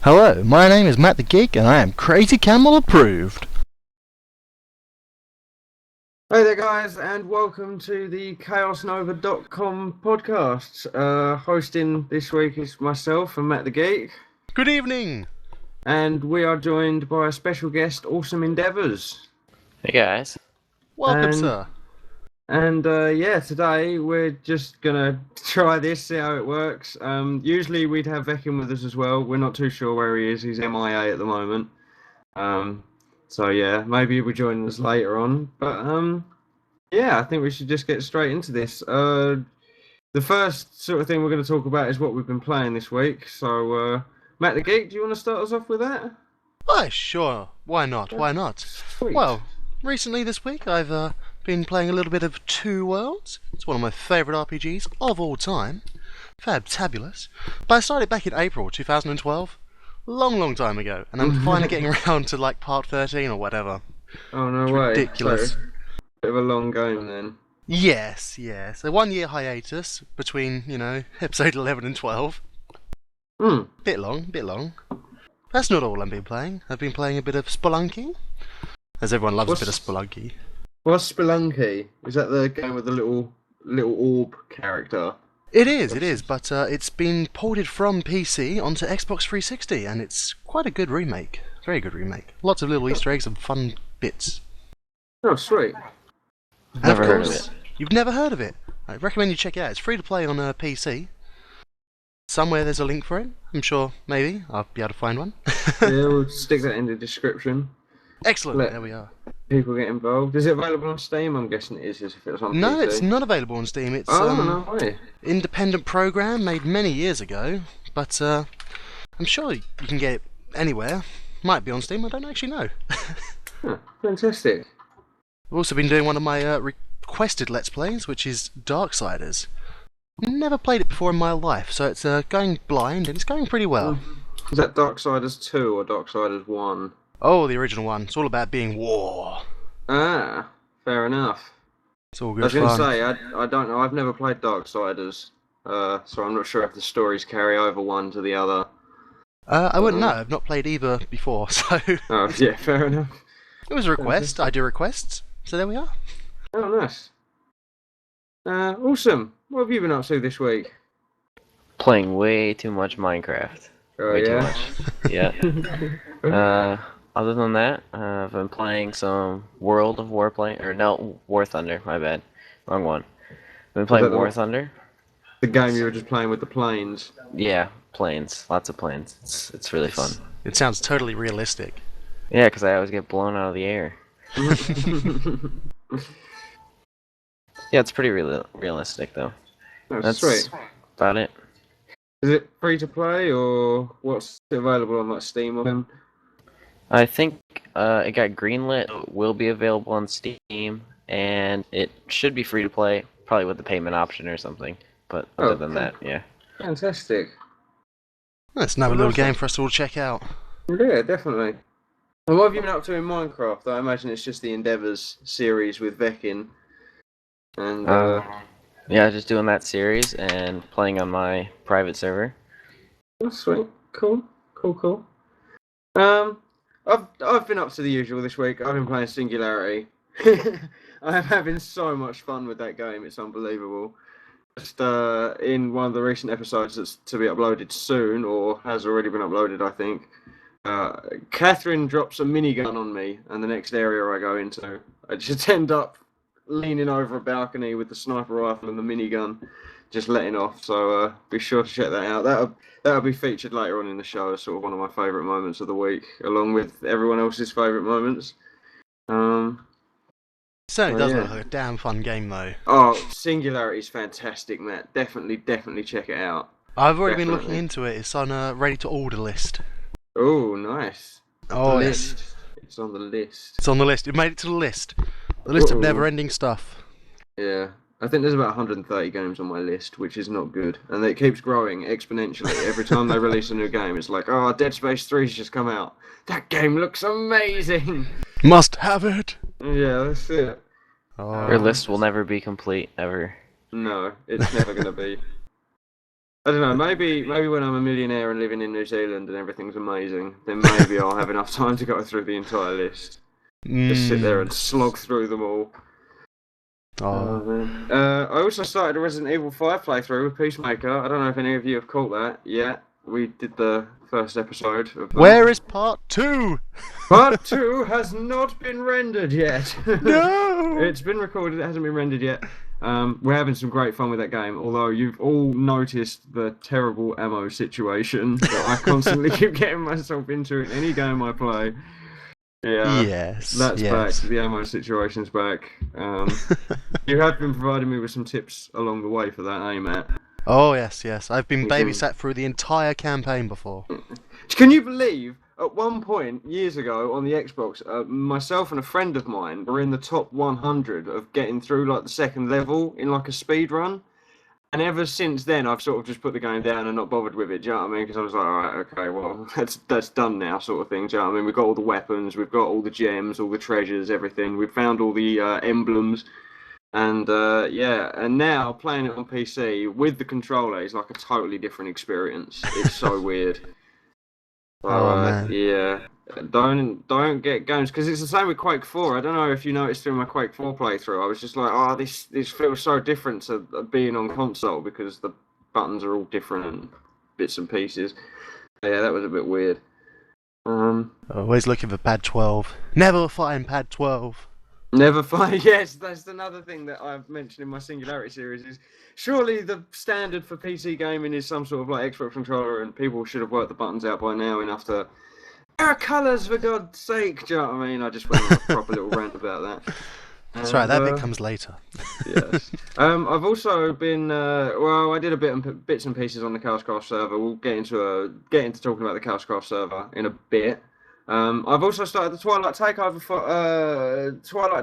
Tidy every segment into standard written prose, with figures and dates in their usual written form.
Hello, my name is Matt the Geek and I am Crazy Camel approved. Hey there guys, and welcome to the ChaosNova.com podcast. Hosting this week is myself and Matt the Geek. Good evening! And we are joined by a special guest, Awesome Endeavours. Hey guys. Welcome, And- sir. And today we're just gonna try this, see how it works. Usually we'd have Vekin with us as well. We're not too sure where he is. He's MIA at the moment. So yeah, maybe he'll be joining us later on. But I think we should just get straight into this. The first sort of thing we're going to talk about is what we've been playing this week. So Matt the Geek, do you want to start us off with that? Why, sure. Why not? Why not? Sweet. Well, recently this week I've been playing a little bit of Two Worlds. It's one of my favourite RPGs of all time. Fabtabulous. But I started back in April 2012. Long time ago. And I'm finally getting around to like part 13 or whatever. Oh no It's way! ridiculous. So, bit of a long game then. Yes. A 1 year hiatus between, episode 11 and 12. Bit long. That's not all I've been playing. I've been playing a bit of Spelunky. As everyone loves a bit of Spelunky. What's Spelunky? Is that the game with the little orb character? It is, but it's been ported from PC onto Xbox 360, and it's quite a good remake. Very good remake. Lots of little Easter eggs and fun bits. Oh, sweet. Never of heard of course, it. You've never heard of it? I recommend you check it out. It's free to play on PC. Somewhere there's a link for it. I'm sure, maybe, I'll be able to find one. Yeah, we'll stick that in the description. Excellent, Let- there we are. People get involved. Is it available on Steam? I'm guessing it is if it's on No, PC. it's not available on Steam. It's no way. independent program made many years ago, but I'm sure you can get it anywhere. Might be on Steam, I don't actually know. Huh, fantastic. I've also been doing one of my requested Let's Plays, which is Darksiders. Never played it before in my life, so it's going blind and it's going pretty well. Is that Darksiders 2 or Darksiders 1? Oh, the original one. It's all about being war. Ah, fair enough. It's all I good was going to fun. say, I don't know. I've never played Darksiders, so I'm not sure if the stories carry over one to the other. I wouldn't know. I've not played either before, so Oh, yeah, fair enough. it was a request. I do requests, so there we are. Oh, nice. Awesome. What have you been up to this week? Playing way too much Minecraft. Oh, Way too yeah? much. Yeah. Other than that, I've been playing some World of Warplane, or no, War Thunder, my bad. Wrong one. I've been that playing the War one? Thunder. The game you were just playing with the planes. Yeah, planes. Lots of planes. It's really fun. It sounds totally realistic. Yeah, because I always get blown out of the air. Yeah, it's pretty realistic, though. Oh, That's sweet. about it. Is it free to play or what's available on like Steam or something? I think it got greenlit, will be available on Steam, and it should be free to play, probably with the payment option or something. But other Oh, than cool. that, yeah. Fantastic. That's another little game for us to all check out. Yeah, definitely. And what have you been up to in Minecraft? I imagine it's just the Endeavours series with Vekin. And Yeah, just doing that series and playing on my private server. oh, sweet, cool. I've been up to the usual this week. I've been playing Singularity. I'm having so much fun with that game. It's unbelievable. Just in one of the recent episodes that's to be uploaded soon, or has already been uploaded, I think. Catherine drops a minigun on me, and the next area I go into, I just end up leaning over a balcony with the sniper rifle and the minigun, just letting off. So be sure to check that out. That'll be featured later on in the show as sort of one of my favourite moments of the week, along with everyone else's favourite moments. Certainly Oh, does yeah. look like a damn fun game, though. Oh, Singularity's fantastic, Matt. Definitely check it out. I've already been Definitely. looking into it. It's on a ready-to-order list. Oh, nice. Oh, The yes. list. It's on the list. It's on the list. It made it to the list. The list of Uh-oh. never-ending stuff. Yeah. I think there's about 130 games on my list, which is not good. And it keeps growing exponentially. Every time they release a new game, it's like, oh, Dead Space 3's just come out. That game looks amazing! Must have it. Yeah, that's it. Oh. Your list will never be complete, ever. No, it's never going to be. I don't know. Maybe when I'm a millionaire and living in New Zealand and everything's amazing, then maybe I'll have enough time to go through the entire list. Just sit there and slog through them all. Oh man. I also started a Resident Evil 5 playthrough with Peacemaker. I don't know if any of you have caught that yet. We did the first episode of that. Where is part 2? Part 2 has not been rendered yet. No! It's been recorded, it hasn't been rendered yet. We're having some great fun with that game, although you've all noticed the terrible ammo situation that I constantly keep getting myself into in any game I play. Yeah, yes, that's back. The ammo situation's back. You have been providing me with some tips along the way for that, eh, Matt? Oh, yes. I've been babysat through the entire campaign before. Can you believe, at one point, years ago, on the Xbox, myself and a friend of mine were in the top 100 of getting through, like, the second level in, like, a speed run? And ever since then, I've sort of just put the game down and not bothered with it, do you know what I mean? Because I was like, alright, okay, well, that's done now, sort of thing, do you know what I mean? We've got all the weapons, we've got all the gems, all the treasures, everything. We've found all the emblems. And, yeah, and now, playing it on PC with the controller is like a totally different experience. It's so weird. So, man. yeah, don't get games, because it's the same with Quake 4. I don't know if you noticed through my Quake 4 playthrough, I was just like, oh, this feels so different to being on console, because the buttons are all different and bits and pieces. Yeah, that was a bit weird. Always looking for pad 12. Never find pad 12. Never find. Yes, that's another thing that I've mentioned in my Singularity series. Is surely the standard for PC gaming is some sort of like Xbox controller, and people should have worked the buttons out by now enough to. There are colours, for God's sake. Do you know what I mean? I just went on a proper little rant about that. That's right. That bit comes later. Yes. I've also been. Well, I did a bits and pieces on the Chaoscraft server. We'll get into talking about the Chaoscraft server in a bit. I've also started the Twilight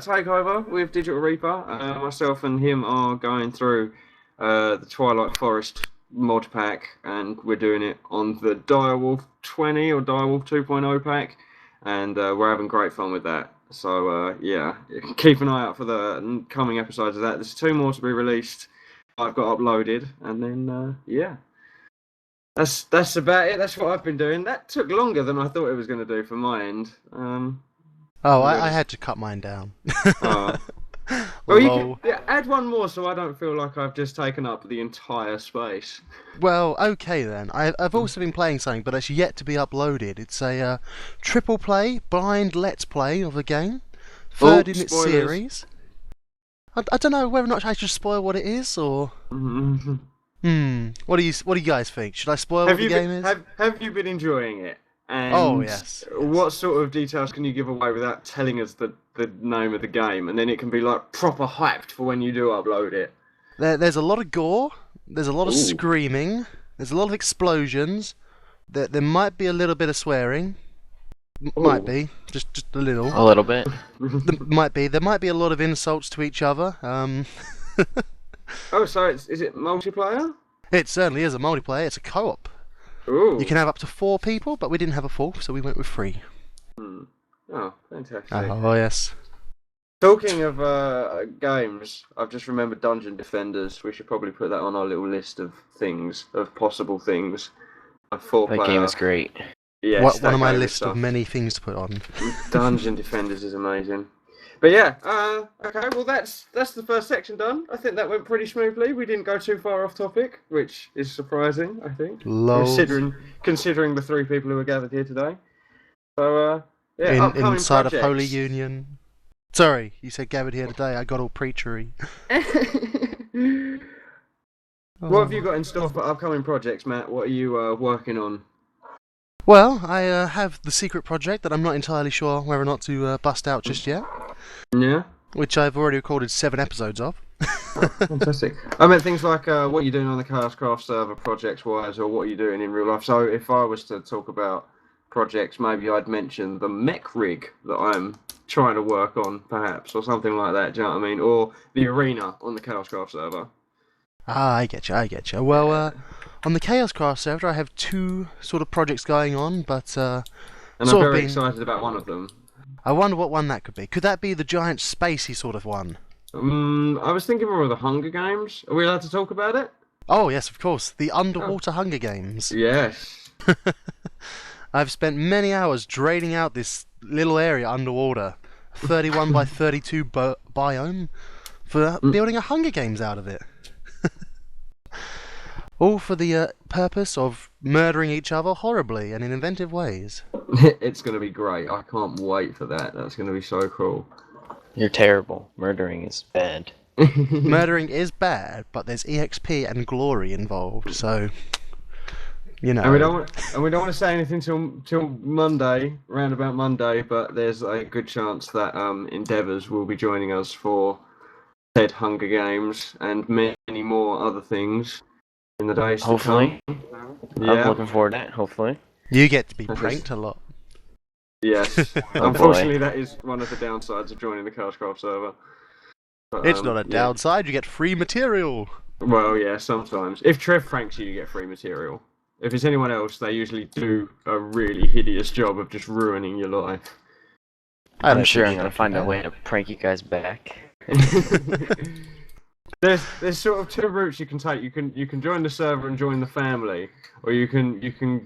Takeover with Digital Reaper. Myself and him are going through the Twilight Forest mod pack, and we're doing it on the Direwolf 20 or Direwolf 2.0 pack, and we're having great fun with that. So yeah, keep an eye out for the coming episodes of that. There's 2 more to be released. I've got uploaded, and then yeah. That's about it. That's what I've been doing. That took longer than I thought it was going to do from my end. I had to cut mine down. Well, you can add one more so I don't feel like I've just taken up the entire space. Well, okay then. I've also been playing something, but it's yet to be uploaded. It's a triple play, blind let's play of the game. Third in its series. I don't know whether or not I should spoil what it is, or... What do you guys think? Should I spoil what the game is? Have you been enjoying it? And oh yes. What sort of details can you give away without telling us the name of the game, and then it can be like proper hyped for when you do upload it? There's a lot of gore. There's a lot of screaming. There's a lot of explosions. There might be a little bit of swearing. Might be just a little. A little bit. There might be a lot of insults to each other. Oh, so is it multiplayer? It certainly is a multiplayer. It's a co-op. Ooh. You can have up to 4 people, but we didn't have a 4th, so we went with 3. Oh, fantastic. Oh, yes. Talking of games, I've just remembered Dungeon Defenders. We should probably put that on our little list of things, of possible things. A 4-player. That game is great. Yes, one of my list of many things to put on. Dungeon Defenders is amazing. But yeah, okay, well that's the first section done. I think that went pretty smoothly. We didn't go too far off topic, which is surprising, I think. Considering the 3 people who are gathered here today. So, yeah, inside of Holy Union. Sorry, you said gathered here today, I got all preachery. What have you got in store for upcoming projects, Matt? What are you working on? Well, I have the secret project that I'm not entirely sure whether or not to bust out just yet. Yeah? Which I've already recorded 7 episodes of. Oh, fantastic. I meant things like what you're doing on the Chaoscraft server projects-wise, or what you're doing in real life. So if I was to talk about projects, maybe I'd mention the mech rig that I'm trying to work on, perhaps, or something like that, do you know what I mean? Or the arena on the Chaoscraft server. Ah, I get you. Well, on the Chaoscraft server, I have 2 sort of projects going on, but and I'm very excited about one of them. I wonder what one that could be. Could that be the giant spacey sort of one? I was thinking more of the Hunger Games. Are we allowed to talk about it? Oh yes, of course, the underwater Hunger Games. Yes. I've spent many hours draining out this little area underwater, 31 by 32 biome, for building a Hunger Games out of it. All for the purpose of murdering each other horribly and in inventive ways. It's going to be great. I can't wait for that. That's going to be so cool. You're terrible. Murdering is bad. Murdering is bad, but there's EXP and glory involved, so you know. And we don't want to say anything till Monday, round about Monday. But there's a good chance that Endeavours will be joining us for said Hunger Games and many more other things in the days Hopefully. to come. I'm Yeah. looking forward to it, hopefully. You get to be pranked a lot. Yes. Oh, Unfortunately, that is one of the downsides of joining the ChaosCraft server. But, It's not a yeah. downside, you get free material. Well, yeah, sometimes. If Trev pranks you, you get free material. If it's anyone else, they usually do a really hideous job of just ruining your life. I'm sure I'm going to find a way to prank you guys back. There's sort of two routes you can take. You can join the server and join the family, or you can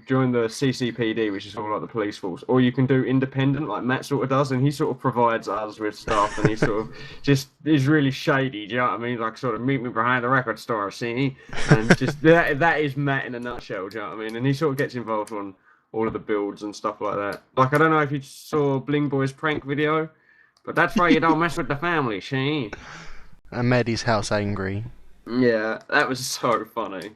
join the CCPD, which is sort of like the police force, or you can do independent, like Matt sort of does, and he sort of provides us with stuff, and he sort of just is really shady. Do you know what I mean? Like sort of meet me behind the record store, see, and just that is Matt in a nutshell. Do you know what I mean? And he sort of gets involved on all of the builds and stuff like that. Like I don't know if you saw Bling Boy's prank video, but that's why you don't mess with the family, see. And made his house angry. Yeah, that was so funny.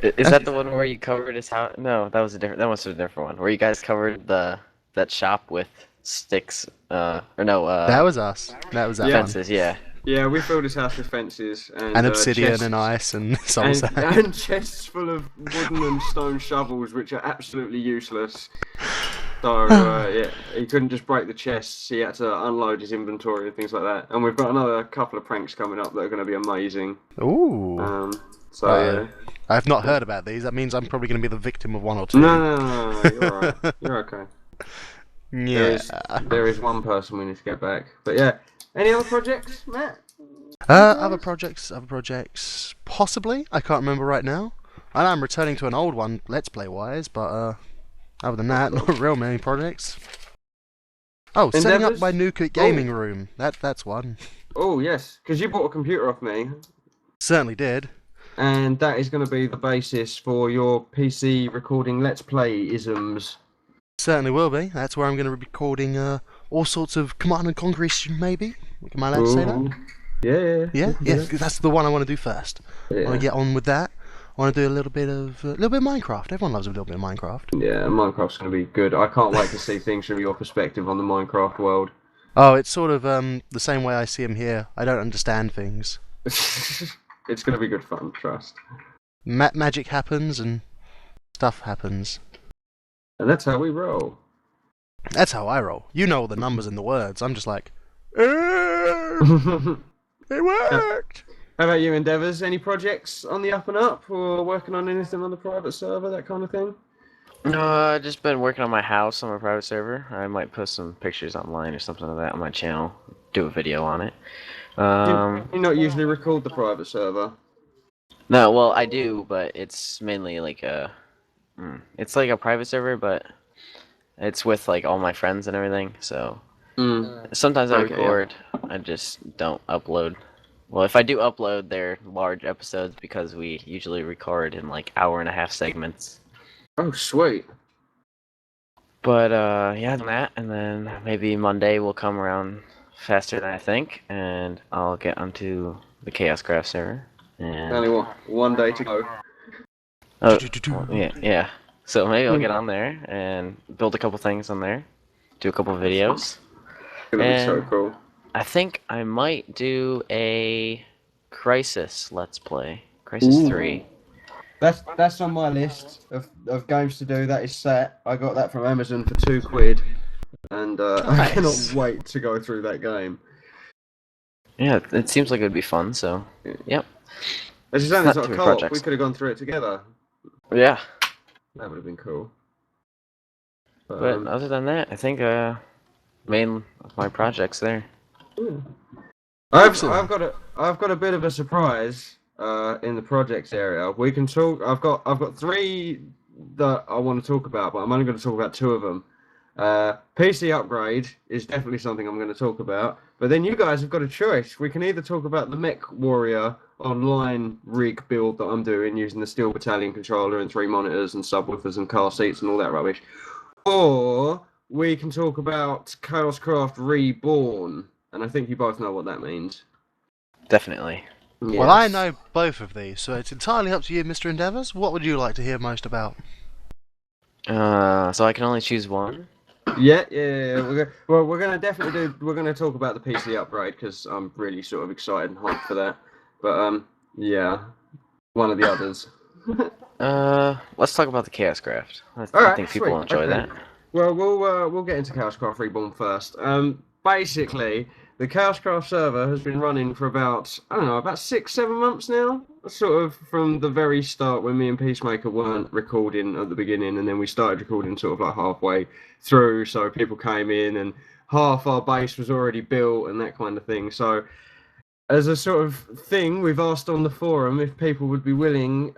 Is that the one where you covered his house? No, that was a different. That must have been a different one. Where you guys covered that shop with sticks. Or no. That was us. That was that Yeah. one. fences. Yeah. Yeah, we filled his house with fences And obsidian chests, and ice and soul and, sand. and chests full of wooden and stone shovels, which are absolutely useless. So yeah, he couldn't just break the chests. He had to unload his inventory and things like that. And we've got another couple of pranks coming up that are going to be amazing. Ooh. So yeah. I've not heard about these. That means I'm probably going to be the victim of one or two. No, you're alright. You're okay. Yeah. There is one person we need to get back. But yeah, any other projects, Matt? Other projects, possibly. I can't remember right now. I know I'm returning to an old one, Let's Play wise, but other than that, not real many projects. Oh, setting up Endeavours? my new gaming room. That's one. Oh yes, because you bought a computer off me. Certainly did. And that is going to be the basis for your PC recording Let's Play isms. Certainly will be. That's where I'm going to be recording all sorts of Command and Conquer issues, maybe. Am I allowed to say that? Yeah. Yeah. That's the one I want to do first. I want to get on with that. I want to do a little bit of Minecraft. Everyone loves a little bit of Minecraft. Yeah, Minecraft's going to be good. I can't wait to see things from your perspective on the Minecraft world. Oh, it's sort of the same way I see them here. I don't understand things. It's going to be good fun, trust. Magic happens and stuff happens. And that's how we roll. That's how I roll. You know all the numbers and the words. I'm just like, How it worked. about you, Endeavours? Any projects on the up and up, or working on anything on the private server, that kind of thing? No, I've just been working on my house on my private server. I might post some pictures online or something like that on my channel. Do a video on it. You not usually record the private server? No, well, I do, but it's mainly like it's like a private server, but it's with like all my friends and everything. So sometimes I Okay, record, I just don't upload. Well, if I do upload, they're large episodes because we usually record in like hour-and-a-half segments. Oh, sweet. But yeah, that, and then maybe Monday will come around faster than I think, and I'll get onto the ChaosCraft server. And Only one day to go. oh, yeah. So maybe I'll get on there and build a couple things on there, do a couple videos. It's gonna be so And- cool. I think I might do a Crisis Let's Play, Crisis Ooh. 3. That's on my list of games to do. That is set. I got that from Amazon for £2, and I cannot Nice. wait to go through that game. Yeah, it seems like it would be fun. So, yep. As you say, Not there's not too a many co-op. projects. We could have gone through it together. Yeah. That would have been cool. But other than that, I think main of my projects there. I've Excellent. got a bit of a surprise. in the projects area. We can talk. I've got 3 that I want to talk about, but I'm only going to talk about 2 of them. PC upgrade is definitely something I'm going to talk about. But then you guys have got a choice. We can either talk about the Mech Warrior online rig build that I'm doing using the Steel Battalion controller and 3 monitors and subwoofers and car seats and all that rubbish, or we can talk about Chaoscraft Reborn. And I think you both know what that means. Definitely. Yes. Well, I know both of these, so it's entirely up to you, Mr. Endeavours. What would you like to hear most about? So I can only choose one? Yeah. We're gonna definitely do. We're gonna talk about the PC upgrade because I'm really sort of excited and hyped for that. But yeah, one of the others. Let's talk about the Chaoscraft. I Alright, think people sweet. will enjoy Okay. that. Well, we'll get into Chaoscraft Reborn first. Basically, the Chaoscraft server has been running for about, I don't know, about 6-7 months now. Sort of from the very start when me and Peacemaker weren't recording at the beginning, and then we started recording sort of like halfway through. So people came in, and half our base was already built, and that kind of thing. So as a sort of thing, we've asked on the forum if people would be willing,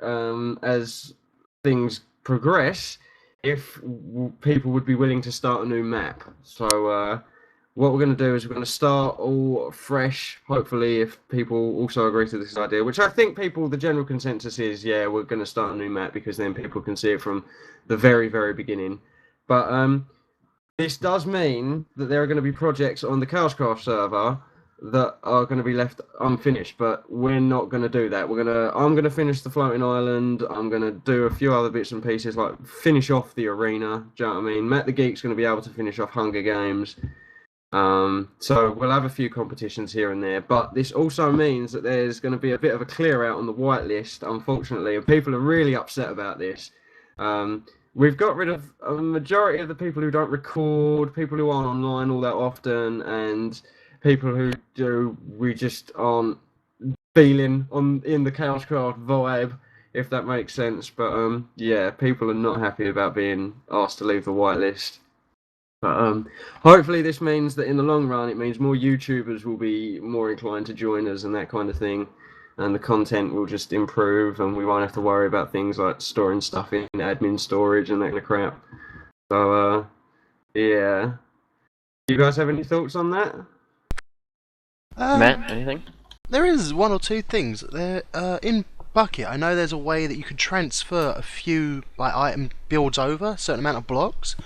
as things progress, if people would be willing to start a new map. So what we're going to do is we're going to start all fresh, hopefully, if people also agree to this idea, which I think the general consensus is, yeah, we're going to start a new map because then people can see it from the very, very beginning. But this does mean that there are going to be projects on the Chaoscraft server that are going to be left unfinished, but we're not going to do that. I'm going to finish the floating island. I'm going to do a few other bits and pieces, like finish off the arena. Do you know what I mean? Matt the Geek's going to be able to finish off Hunger Games. So we'll have a few competitions here and there, but this also means that there's going to be a bit of a clear out on the whitelist, unfortunately, and people are really upset about this. We've got rid of a majority of the people who don't record, people who aren't online all that often, and people who do, we just aren't feeling in the Chaoscraft vibe, if that makes sense. But yeah, people are not happy about being asked to leave the whitelist. But hopefully this means that in the long run, it means more YouTubers will be more inclined to join us and that kind of thing. And the content will just improve, and we won't have to worry about things like storing stuff in admin storage and that kind of crap. So, yeah. You guys have any thoughts on that? Matt, anything? There is 1 or 2 things. There, in Bucket, I know there's a way that you can transfer a few item builds over a certain amount of blocks.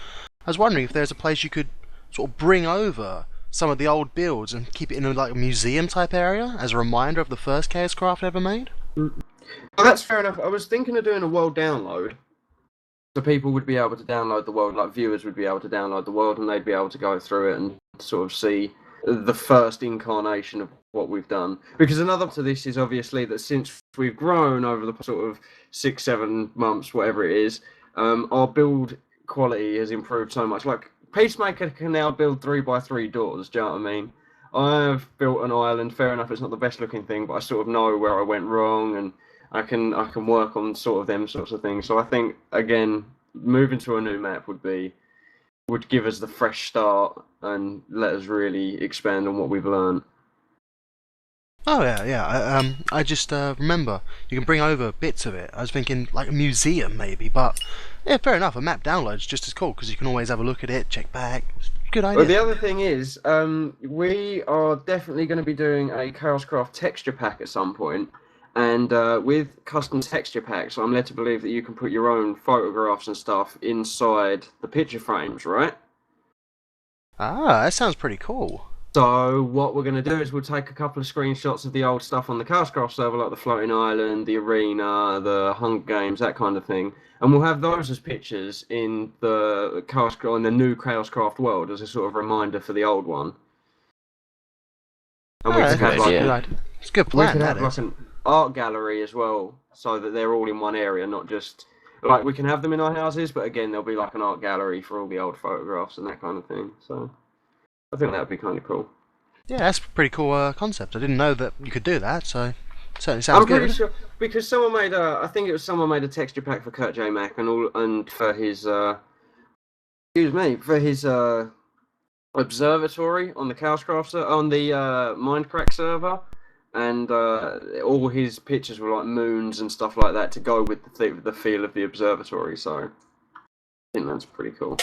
I was wondering if there's a place you could sort of bring over some of the old builds and keep it in a museum type area as a reminder of the first Chaoscraft ever made. Well, that's fair enough. I was thinking of doing a world download, so people would be able to download the world, like viewers would be able to download the world, and they'd be able to go through it and sort of see the first incarnation of what we've done. Because another to this is obviously that since we've grown over the sort of 6-7 months, whatever it is, our build quality has improved so much. Like Peacemaker can now build 3x3 doors. Do you know what I mean? I've built an island. Fair enough, it's not the best looking thing, but I sort of know where I went wrong, and I can work on sort of them sorts of things. So I think again, moving to a new map would give us the fresh start and let us really expand on what we've learned. Oh yeah. I just remember you can bring over bits of it. I was thinking like a museum maybe, but yeah, fair enough. A map download's just as cool because you can always have a look at it, check back. Good idea. Well, the other thing is, we are definitely going to be doing a Chaoscraft texture pack at some point, and with custom texture packs, I'm led to believe that you can put your own photographs and stuff inside the picture frames, right? Ah, that sounds pretty cool. So what we're going to do is we'll take a couple of screenshots of the old stuff on the Chaoscraft server, like the floating island, the arena, the Hunger Games, that kind of thing, and we'll have those as pictures in the new Chaoscraft world as a sort of reminder for the old one. And we Ah, could have that's a good idea. idea. It's a good we plan. could That have like is. an art gallery as well, so that they're all in one area, not just like we can have them in our houses, but again there'll be like an art gallery for all the old photographs and that kind of thing. So I think that'd be kind of cool. Yeah, that's a pretty cool concept. I didn't know that you could do that, so certainly sounds I'm good. pretty sure because someone made I think it was someone made a texture pack for Kurt J Mac and for his observatory on the Chaoscraft on the Mindcrack server, and all his pictures were like moons and stuff like that to go with the feel of the observatory. So I think that's pretty cool.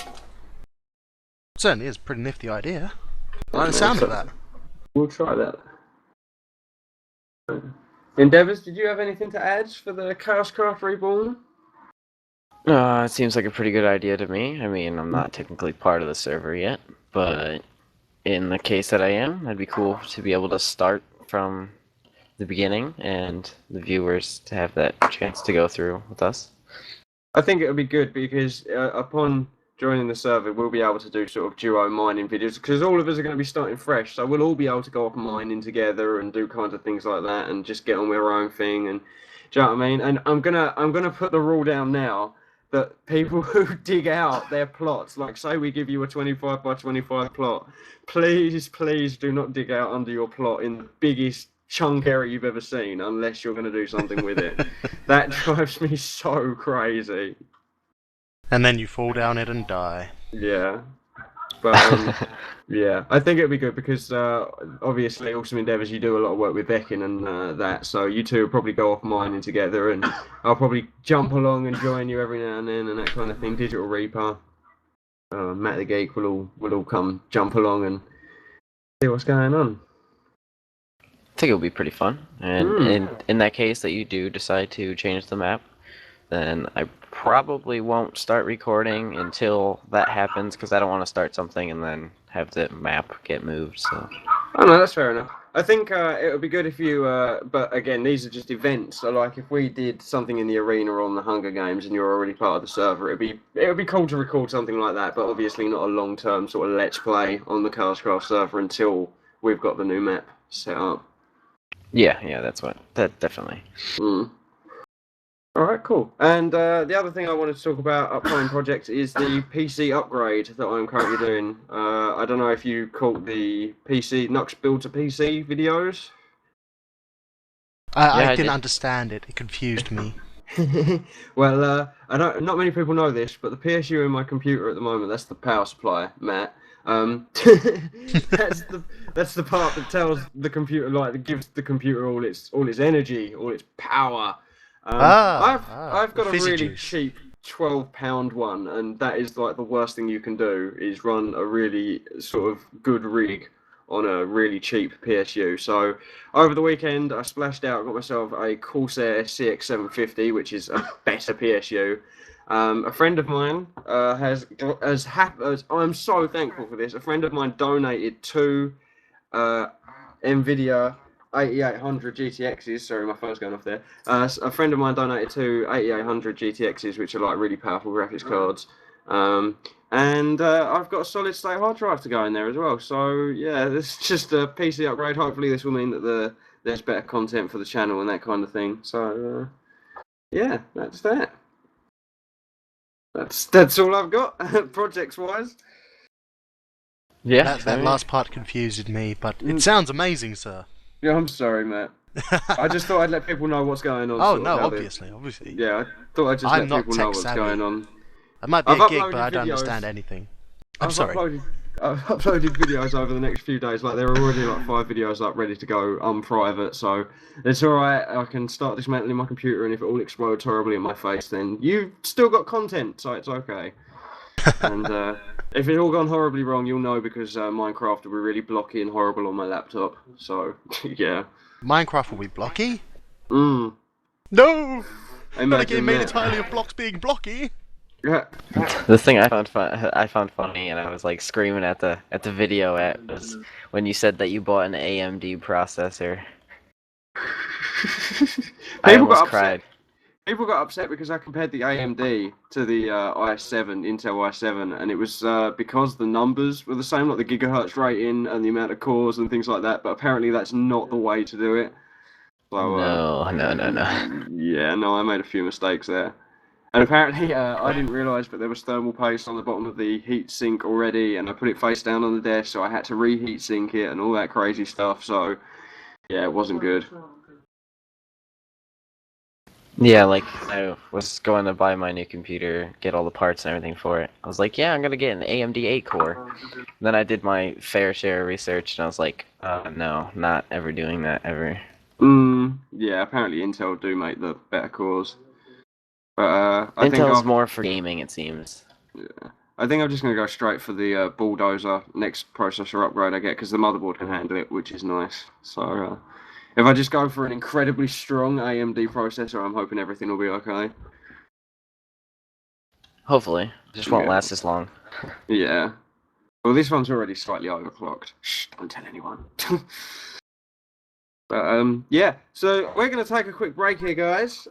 Certainly is a pretty nifty idea. I like the sound of that. We'll try that. Endeavours, did you have anything to add for the Chaoscraft Reborn? It seems like a pretty good idea to me. I mean, I'm not technically part of the server yet, but in the case that I am, it'd be cool to be able to start from the beginning and the viewers to have that chance to go through with us. I think it would be good because upon joining the server, we'll be able to do sort of duo mining videos because all of us are going to be starting fresh, so we'll all be able to go off mining together and do kinds of things like that and just get on with our own thing. And do you know what I mean? And I'm gonna put the rule down now that people who dig out their plots, like say we give you a 25 by 25 plot, please do not dig out under your plot in the biggest chunk area you've ever seen unless you're going to do something with it. That drives me so crazy. And then you fall down it and die. Yeah. But yeah, I think it'd be good because obviously Awesome Endeavours, you do a lot of work with Ekin and that, so you two will probably go off mining together and I'll probably jump along and join you every now and then and that kind of thing. Digital Reaper, Matt the Geek will all come jump along and see what's going on. I think it'll be pretty fun. And in that case that you do decide to change the map, then I probably won't start recording until that happens because I don't want to start something and then have the map get moved. So. Oh no, that's fair enough. I think it would be good if you, but again, these are just events. So like, if we did something in the arena or on the Hunger Games, and you're already part of the server, it would be cool to record something like that. But obviously, not a long-term sort of let's play on the Chaoscraft server until we've got the new map set up. Yeah, that definitely. Alright, cool. And the other thing I wanted to talk about upcoming projects is the PC upgrade that I'm currently doing. I don't know if you caught the Nux Build to PC videos. I didn't understand it. It confused me. Well, not many people know this, but the PSU in my computer at the moment, that's the power supply, Matt. That's the part that tells the computer, like, that gives the computer all its energy, all its power. I've got a really cheap £12 one, and that is like the worst thing you can do is run a really sort of good rig on a really cheap PSU. So over the weekend I splashed out, got myself a Corsair CX750, which is a better PSU. A friend of mine I'm so thankful for this. A friend of mine donated two NVIDIA 8800 GTXs. Sorry, my phone's going off there. A friend of mine donated two 8800 GTXs, which are like really powerful graphics cards. And I've got a solid state hard drive to go in there as well. So yeah, this is just a PC upgrade. Hopefully this will mean that there's better content for the channel and that kind of thing. So yeah, that's that. That's all I've got projects wise. Yeah, that last part confused me, but it sounds amazing, sir. Yeah, I'm sorry, Matt. I just thought I'd let people know what's going on. Oh no, obviously. Yeah, I thought I'd just let people know what's going on. I might be a geek, but I don't understand anything. I'm sorry. I've uploaded videos over the next few days. Like, there are already like 5 videos up ready to go private, so it's alright. I can start dismantling my computer, and if it all explodes horribly in my face, then you've still got content, so it's okay. And if it's all gone horribly wrong, you'll know because Minecraft will be really blocky and horrible on my laptop. So yeah. Minecraft will be blocky? No! Not a game made entirely of blocks being blocky. Yeah. The thing I found funny, and I was like screaming at the video was when you said that you bought an AMD processor. I almost cried. People got upset because I compared the AMD to the Intel i7, and it was because the numbers were the same, like the gigahertz rating and the amount of cores and things like that. But apparently that's not the way to do it. So, no. Yeah, no, I made a few mistakes there. And apparently I didn't realise that there was thermal paste on the bottom of the heat sink already, and I put it face down on the desk, so I had to reheat sink it and all that crazy stuff. So yeah, it wasn't good. Yeah, like, I was going to buy my new computer, get all the parts and everything for it. I was like, yeah, I'm going to get an AMD 8-core. Then I did my fair share of research, and I was like, no, not ever doing that, ever. Yeah, apparently Intel do make the better cores. But Intel's more for gaming, it seems. Yeah. I think I'm just going to go straight for the bulldozer next processor upgrade I get because the motherboard can handle it, which is nice. So if I just go for an incredibly strong AMD processor, I'm hoping everything will be okay. Hopefully. Just won't Yeah. last as long. Yeah. Well, this one's already slightly overclocked. Shh, don't tell anyone. But yeah, so we're going to take a quick break here, guys.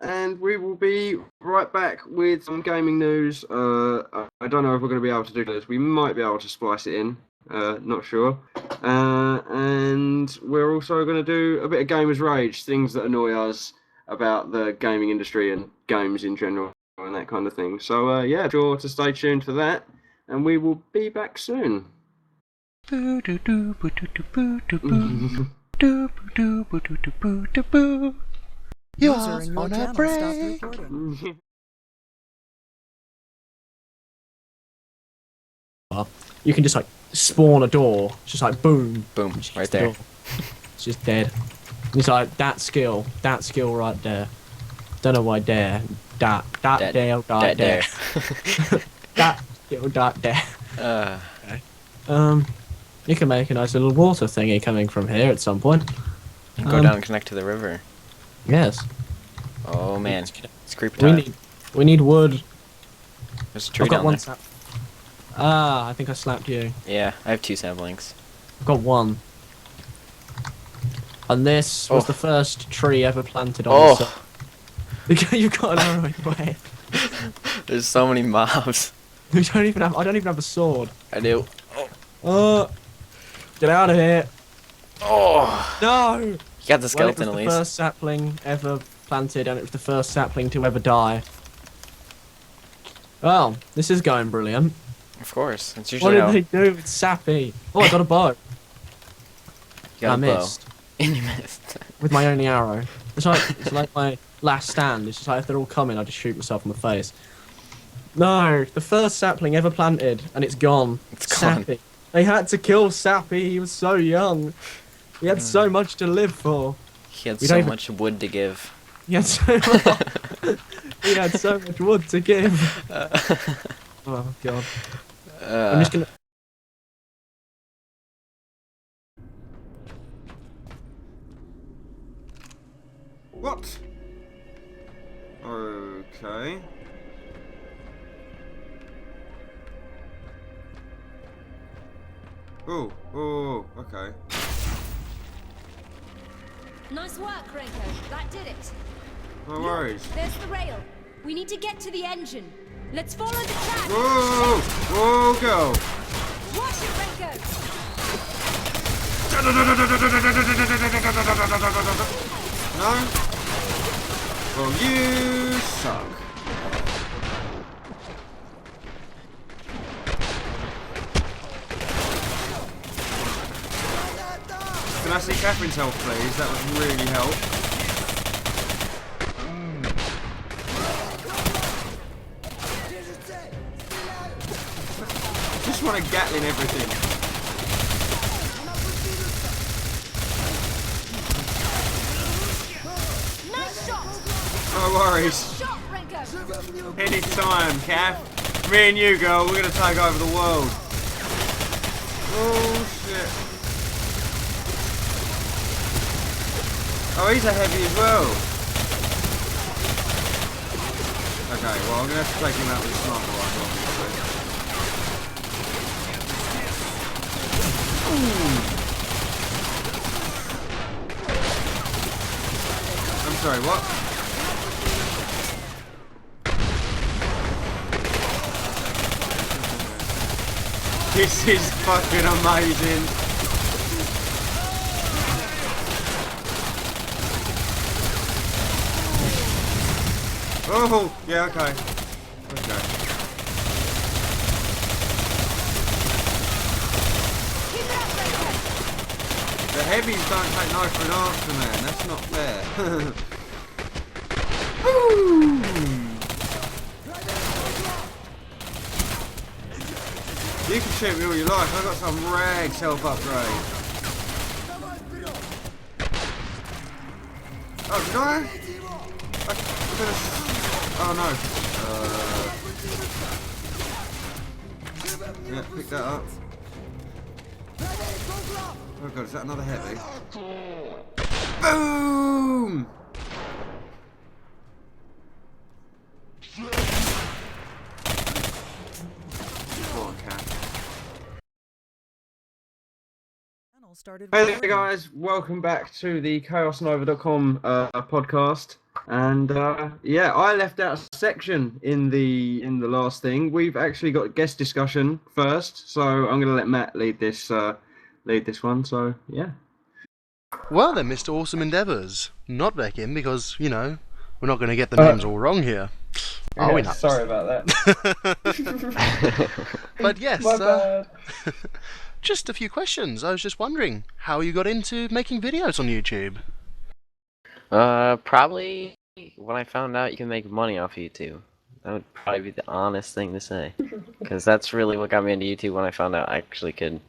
And we will be right back with some gaming news. I don't know if we're going to be able to do this. We might be able to splice it in. Not sure. And we're also going to do a bit of gamers rage, things that annoy us about the gaming industry and games in general and that kind of thing. So yeah, be sure to stay tuned for that, and we will be back soon. You're User in your on a channel break. stopped recording. You can just like spawn a door, just like boom, Boom, just right hits the there. door. It's just dead. It's like that skill right there. Don't know why there. That That- there, That there. there. That skill, that there. Uh, You can make a nice little water thingy coming from here at some point. you can go down and connect to the river. Yes. Oh man, it's creepy time. We need wood. There's a tree I've got down one there. sap. Ah, I think I slapped you. Yeah, I have 2 saplings. I've got one. And this was Oh. the first tree ever planted on Oh. the side. You've got an arrow in your head. There's so many mobs. I don't even have a sword. I do. Get out of here. Oh, No! you got the Well, it skeleton was at the least. first sapling ever planted, and it was the first sapling to ever die. Well, this is going brilliant. Of course, it's What usually did how they do? It's sappy. Oh, I got a bow. you got I a bow. missed And you missed. with my only arrow. It's like my last stand. It's just like if they're all coming, I just shoot myself in the face. No, the first sapling ever planted, and it's gone. It's gone. Sappy. They had to kill Sappy. He was so young. He had so much to live for. He had We so don't even- much wood to give. He had so much. He had so much wood to give. Oh god. I'm just gonna. What? Okay. Oh, okay. Nice work, Renko. That did it. No worries. There's the rail. We need to get to the engine. Let's follow the track. Whoa, go. Watch it, Renko. No? Well, you suck. Can I see Catherine's health, please? That would really help. Just want to Gatling everything. Nice shot. No worries. Shot, Renko. Anytime, Kath. Me and you, girl, we're gonna take over the world. Oh shit. Oh, he's a heavy as well. Okay, well I'm gonna have to take him out with a sniper rifle, obviously. I'm sorry, what? This is fucking amazing. Oh, yeah, okay. Okay. Keep it up, Renko. The heavies don't take no for an answer, man. That's not fair. You can shoot me all you like. I got some rag self upgrade. Oh, no! Oh no. Yeah, pick that up. Oh god, is that another heavy? Boom! Poor cat. Hey there guys, welcome back to the ChaosNova.com podcast. And yeah, I left out a section in the last thing. We've actually got guest discussion first, so I'm going to let Matt lead this one. So yeah. Well then, Mr. Awesome Endeavours, not back in because, you know, we're not going to get the names all wrong here. Are we not? Sorry about that. But yes, My bad. just a few questions. I was just wondering how you got into making videos on YouTube. Probably when I found out you can make money off YouTube. That would probably be the honest thing to say. Because that's really what got me into YouTube when I found out I actually could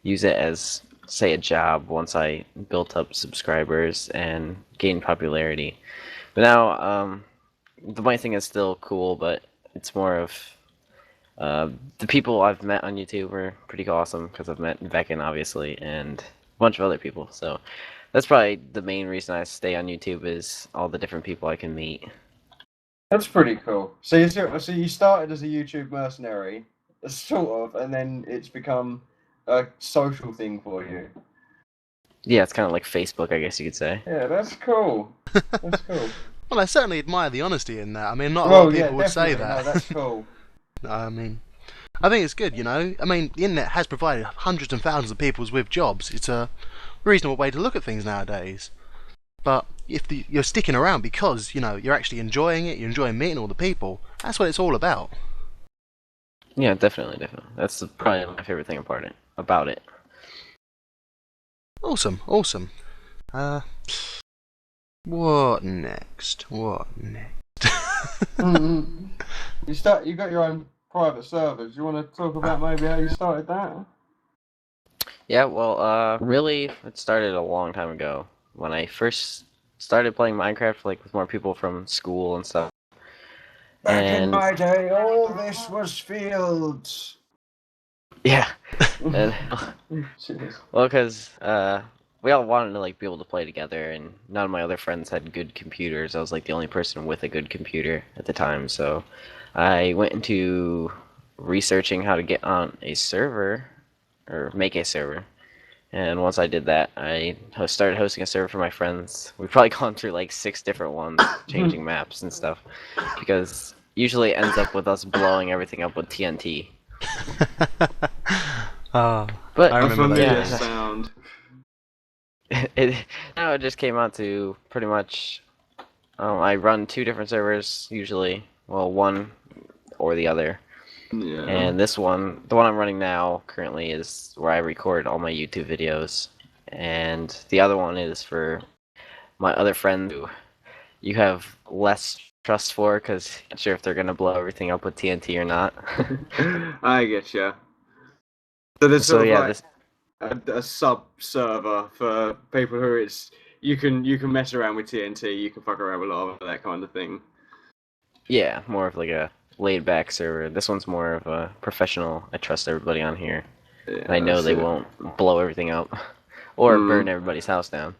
use it as, say, a job once I built up subscribers and gained popularity. But now, the money thing is still cool, but it's more of the people I've met on YouTube are pretty awesome because I've met Becken, obviously, and a bunch of other people. So that's probably the main reason I stay on YouTube is all the different people I can meet. That's pretty cool. So you started as a YouTube mercenary, sort of, and then it's become a social thing for you. Yeah, it's kind of like Facebook, I guess you could say. Yeah, that's cool. That's cool. Well, I certainly admire the honesty in that. I mean, not a lot of people would say that. No, that's cool. I mean, I think it's good, you know. I mean, the internet has provided hundreds and thousands of people with jobs. It's a reasonable way to look at things nowadays. But if you're sticking around because, you know, you're actually enjoying it, you're enjoying meeting all the people, that's what it's all about. Yeah, definitely. That's probably my favorite thing about it. Awesome. What next? You got your own private servers. You want to talk about maybe how you started that? Yeah, well, really, it started a long time ago when I first started playing Minecraft, like with more people from school and stuff. Back in my day, all this was fields. Yeah, and well, because we all wanted to like be able to play together, and none of my other friends had good computers. I was like the only person with a good computer at the time, so I went into researching how to get on a server or make a server. And once I did that, I started hosting a server for my friends. We've probably gone through like 6 different ones, changing maps and stuff, because usually it ends up with us blowing everything up with TNT. But I remember that. Sound. Now it just came out to pretty much. I run 2 different servers usually. Well, one or the other. Yeah. And this one, the one I'm running now currently, is where I record all my YouTube videos. And the other one is for my other friend who you have less trust for because you're not sure if they're going to blow everything up with TNT or not. I get ya. So there's So yeah, like a sub server for people who you can mess around with TNT, you can fuck around with lava, that kind of thing. Yeah, more of like a laid back server. This one's more of a professional. I trust everybody on here. Yeah, and I know they won't blow everything up or burn everybody's house down.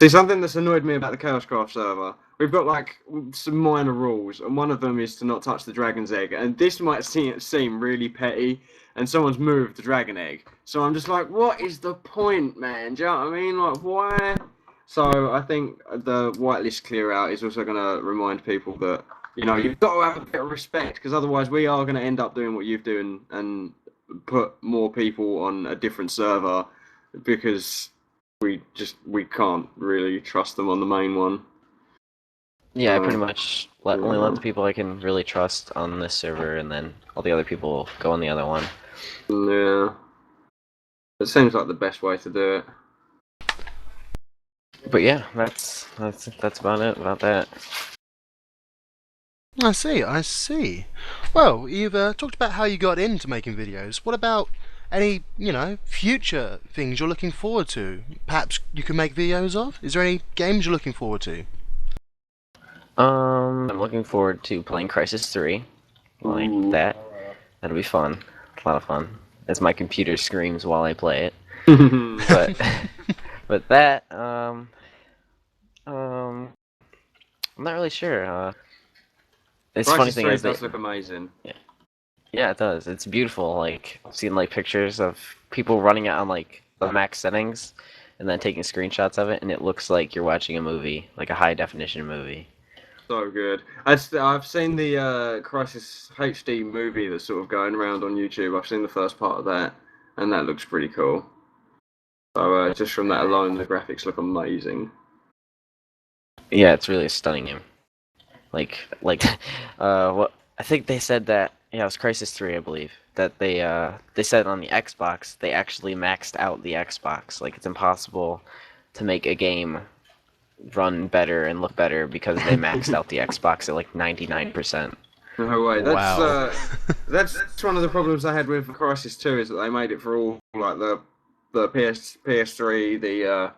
See, something that's annoyed me about the Chaoscraft server, we've got like some minor rules, and one of them is to not touch the dragon's egg. And this might seem really petty, and someone's moved the dragon egg. So I'm just like, what is the point, man? Do you know what I mean? Like, why? So I think the whitelist clear out is also going to remind people that, you know, you've got to have a bit of respect, because otherwise we are going to end up doing what you've done and put more people on a different server because we can't really trust them on the main one. Yeah, I pretty much only let the people I can really trust on this server, and then all the other people go on the other one. Yeah. It seems like the best way to do it. But yeah, that's about it about that. I see. Well, you've talked about how you got into making videos. What about any, future things you're looking forward to? Perhaps you can make videos of? Is there any games you're looking forward to? I'm looking forward to playing Crisis 3. Like that. That'll be fun. A lot of fun. As my computer screams while I play it. But but that I'm not really sure. It's funny Crisis thing 3 is that does look amazing. yeah, it does. It's beautiful. Like I've seen like pictures of people running it on like the max settings, and then taking screenshots of it, and it looks like you're watching a movie, like a high definition movie. So good. I've seen the Crisis HD movie that's sort of going around on YouTube. I've seen the first part of that, and that looks pretty cool. So just from that alone, the graphics look amazing. Yeah, it's really a stunning game. Like what I think they said that yeah, it was Crisis 3, I believe. That they said on the Xbox they actually maxed out the Xbox. Like it's impossible to make a game run better and look better because they maxed out the Xbox at like 99%. No way. Wow. That's one of the problems I had with Crisis 2 is that they made it for all like the PS3, the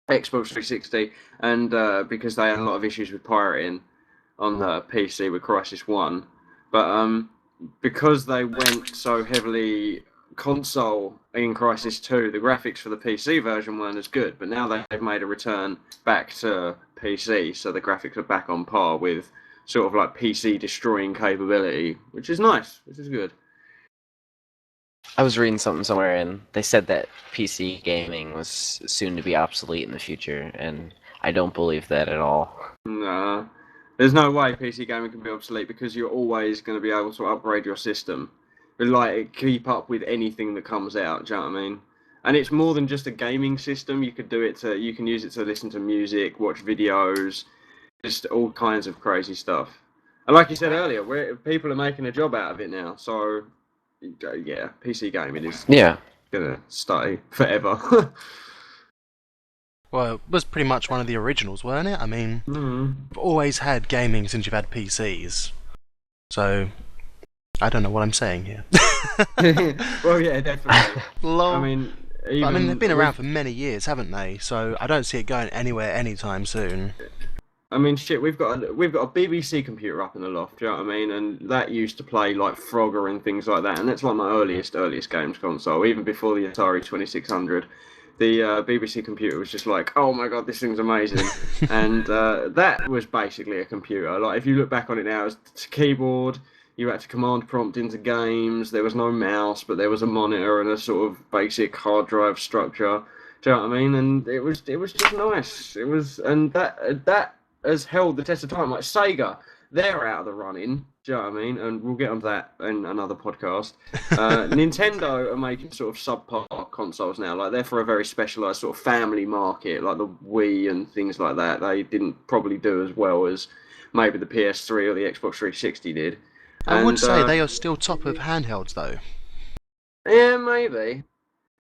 Xbox 360, and because they had a lot of issues with pirating on the PC with Crisis 1, but because they went so heavily console in Crisis 2, the graphics for the PC version weren't as good, but now they've made a return back to PC, so the graphics are back on par with sort of like PC destroying capability, which is nice, which is good. I was reading something somewhere and they said that PC gaming was soon to be obsolete in the future, and I don't believe that at all. Nah, there's no way PC gaming can be obsolete because you're always going to be able to upgrade your system, but like keep up with anything that comes out. Do you know what I mean? And it's more than just a gaming system. You can use it to listen to music, watch videos, just all kinds of crazy stuff. And like you said earlier, people are making a job out of it now. So yeah, PC gaming is Yeah. gonna stay forever. Well, it was pretty much one of the originals, weren't it? I mean, you've always had gaming since you've had PCs. So, I don't know what I'm saying here. Well, yeah, definitely. Lol. I mean, They've been around for many years, haven't they? So I don't see it going anywhere anytime soon. I mean, shit, we've got a BBC computer up in the loft. Do you know what I mean? And that used to play like Frogger and things like that. And that's like my earliest games console, even before the Atari 2600. The BBC computer was just like, oh my god, this thing's amazing. And that was basically a computer. Like, if you look back on it now, it's a keyboard. You had to command prompt into games. There was no mouse, but there was a monitor and a sort of basic hard drive structure. Do you know what I mean? And it was just nice. It was, and that has held the test of time. Like Sega, they're out of the running. Do you know what I mean? And we'll get onto that in another podcast. Nintendo are making sort of subpar consoles now. Like they're for a very specialised sort of family market, like the Wii and things like that. They didn't probably do as well as maybe the PS3 or the Xbox 360 did. I would say they are still top of handhelds, though. Yeah, maybe.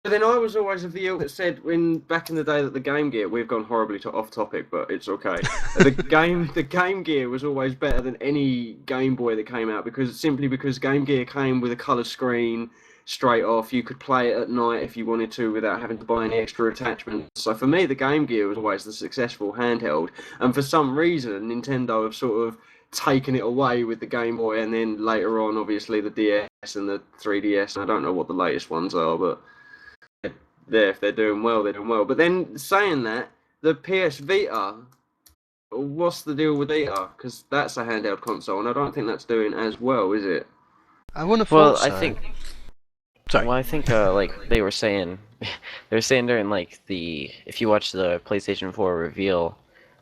But then I was always of the ilk that said, back in the day, that the Game Gear, we've gone horribly off topic, but it's okay. the Game Gear was always better than any Game Boy that came out because Game Gear came with a colour screen straight off. You could play it at night if you wanted to without having to buy any extra attachments. So for me, the Game Gear was always the successful handheld. And for some reason, Nintendo have sort of taken it away with the Game Boy, and then later on, obviously, the DS and the 3DS. I don't know what the latest ones are, but if they're doing well, they're doing well. But then saying that, the PS Vita, what's the deal with Vita? Because that's a handheld console, and I don't think that's doing as well, is it? I wouldn't have Well, thought so. I think. Sorry. Well, I think like they were saying during like if you watch the PlayStation 4 reveal,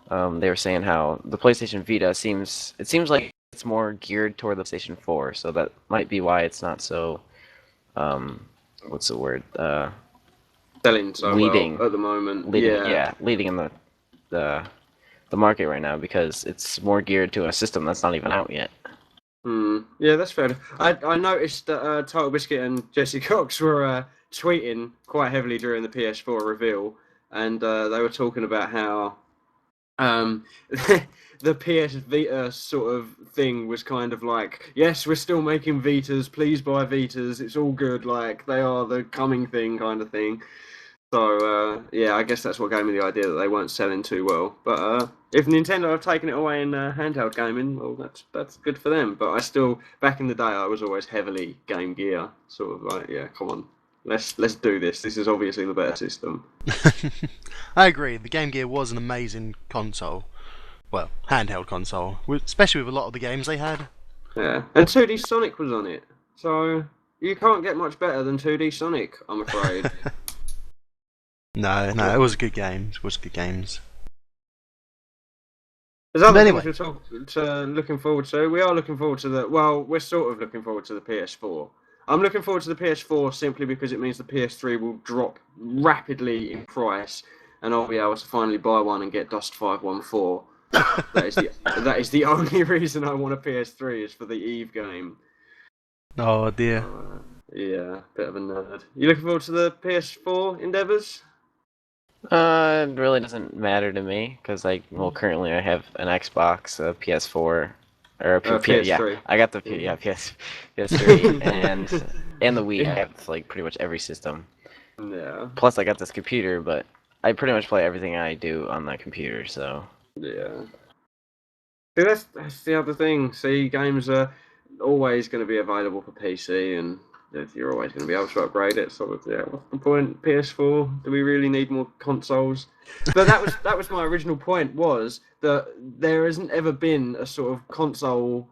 they were saying how the PlayStation Vita seems like it's more geared toward the PlayStation 4, so that might be why it's not so what's the word? Selling so leading well at the moment. Leading in the market right now because it's more geared to a system that's not even out yet. Yeah, that's fair. I noticed that Total Biscuit and Jesse Cox were tweeting quite heavily during the PS4 reveal, and they were talking about how the PS Vita sort of thing was kind of like, yes, we're still making Vitas, please buy Vitas, it's all good, like they are the coming thing kind of thing. So yeah, I guess that's what gave me the idea that they weren't selling too well. But if Nintendo have taken it away in handheld gaming, well, that's good for them. But I still, back in the day, I was always heavily Game Gear, sort of like, yeah, come on, let's do this. This is obviously the better system. I agree. The Game Gear was an amazing console. Well, handheld console, especially with a lot of the games they had. Yeah, and 2D Sonic was on it, so you can't get much better than 2D Sonic, I'm afraid. No, it was good games. It was good games. There's other But things we're looking forward to. We are looking forward to we're sort of looking forward to the PS4. I'm looking forward to the PS4 simply because it means the PS3 will drop rapidly in price, and I'll be able to finally buy one and get Dust 514. That is the only reason I want a PS3 is for the Eve game. Oh dear. Yeah, bit of a nerd. You looking forward to the PS4 endeavors? It really doesn't matter to me because currently I have an Xbox, a PS4, or a PS3. yeah, I got the PS3 and the Wii. I have like pretty much every system. Yeah. Plus, I got this computer, but I pretty much play everything I do on that computer. So Yeah. See, that's the other thing. See, games are always going to be available for PC, and you're always going to be able to upgrade it. So, yeah, what's the point? PS4? Do we really need more consoles? But that was my original point. Was that there hasn't ever been a sort of console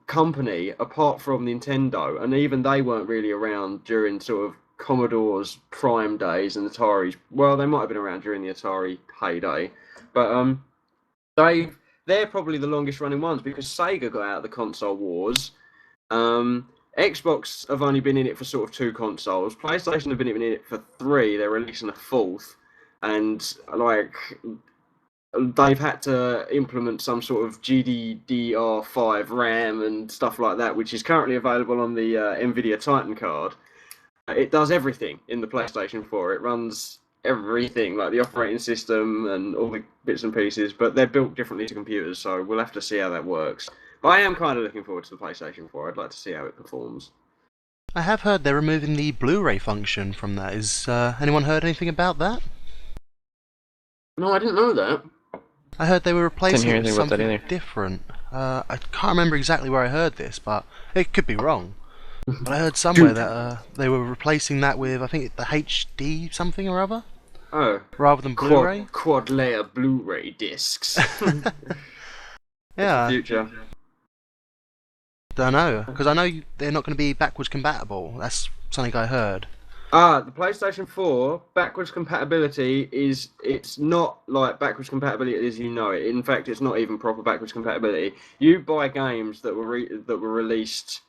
company apart from Nintendo, and even they weren't really around during sort of Commodore's prime days and Atari's. Well, they might have been around during the Atari heyday, but they're probably the longest running ones because Sega got out of the console wars. Xbox have only been in it for sort of 2 consoles. PlayStation have been in it for 3. They're releasing a 4th, and like they've had to implement some sort of GDDR5 RAM and stuff like that, which is currently available on the Nvidia Titan card. It does everything in the PlayStation 4. It runs everything, like the operating system and all the bits and pieces, but they're built differently to computers, so we'll have to see how that works. But I am kind of looking forward to the PlayStation 4. I'd like to see how it performs. I have heard they're removing the Blu-ray function from that. Is anyone heard anything about that? No, I didn't know that. I heard they were replacing it with anything about that something either. different. I can't remember exactly where I heard this, but it could be wrong. But I heard somewhere that they were replacing that with, I think, the HD something or other, Oh, rather than Blu-ray. quad layer Blu-ray discs. Yeah, Future. don't know, because I know they're not going to be backwards compatible. That's something I heard. The PlayStation 4 backwards compatibility it's not like backwards compatibility as you know it. In fact, it's not even proper backwards compatibility. You buy games that were released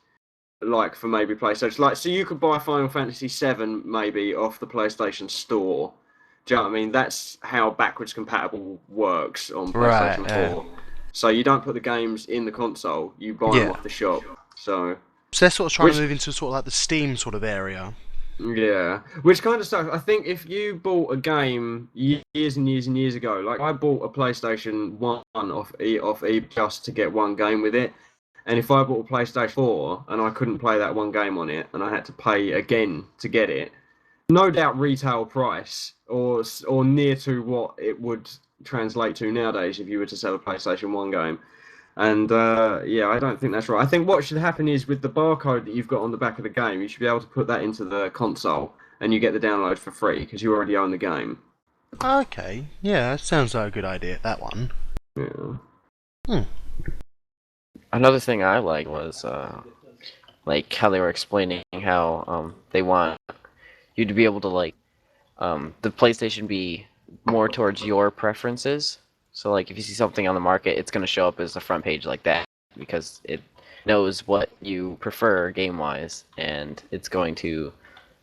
like for maybe PlayStation, like so you could buy Final Fantasy VII maybe off the PlayStation Store. Do you know what I mean? That's how backwards compatible works on Right, PlayStation yeah. 4. So you don't put the games in the console, you buy them Yeah. off the shop. So So they're sort of trying Which- to move into sort of like the Steam sort of area. yeah, which kind of sucks. I think if you bought a game years and years and years ago, like I bought a PlayStation 1 off eBay just to get one game with it, and if I bought a PlayStation 4 and I couldn't play that one game on it, and I had to pay again to get it, no doubt retail price or near to what it would translate to nowadays if you were to sell a PlayStation 1 game. And yeah, I don't think that's right. I think what should happen is with the barcode that you've got on the back of the game, you should be able to put that into the console and you get the download for free because you already own the game. Okay, yeah, that sounds like a good idea, that one. Yeah. another thing I like was like how they were explaining how they want you to be able to the PlayStation be more towards your preferences. So like if you see something on the market, it's going to show up as the front page like that because it knows what you prefer game-wise, and it's going to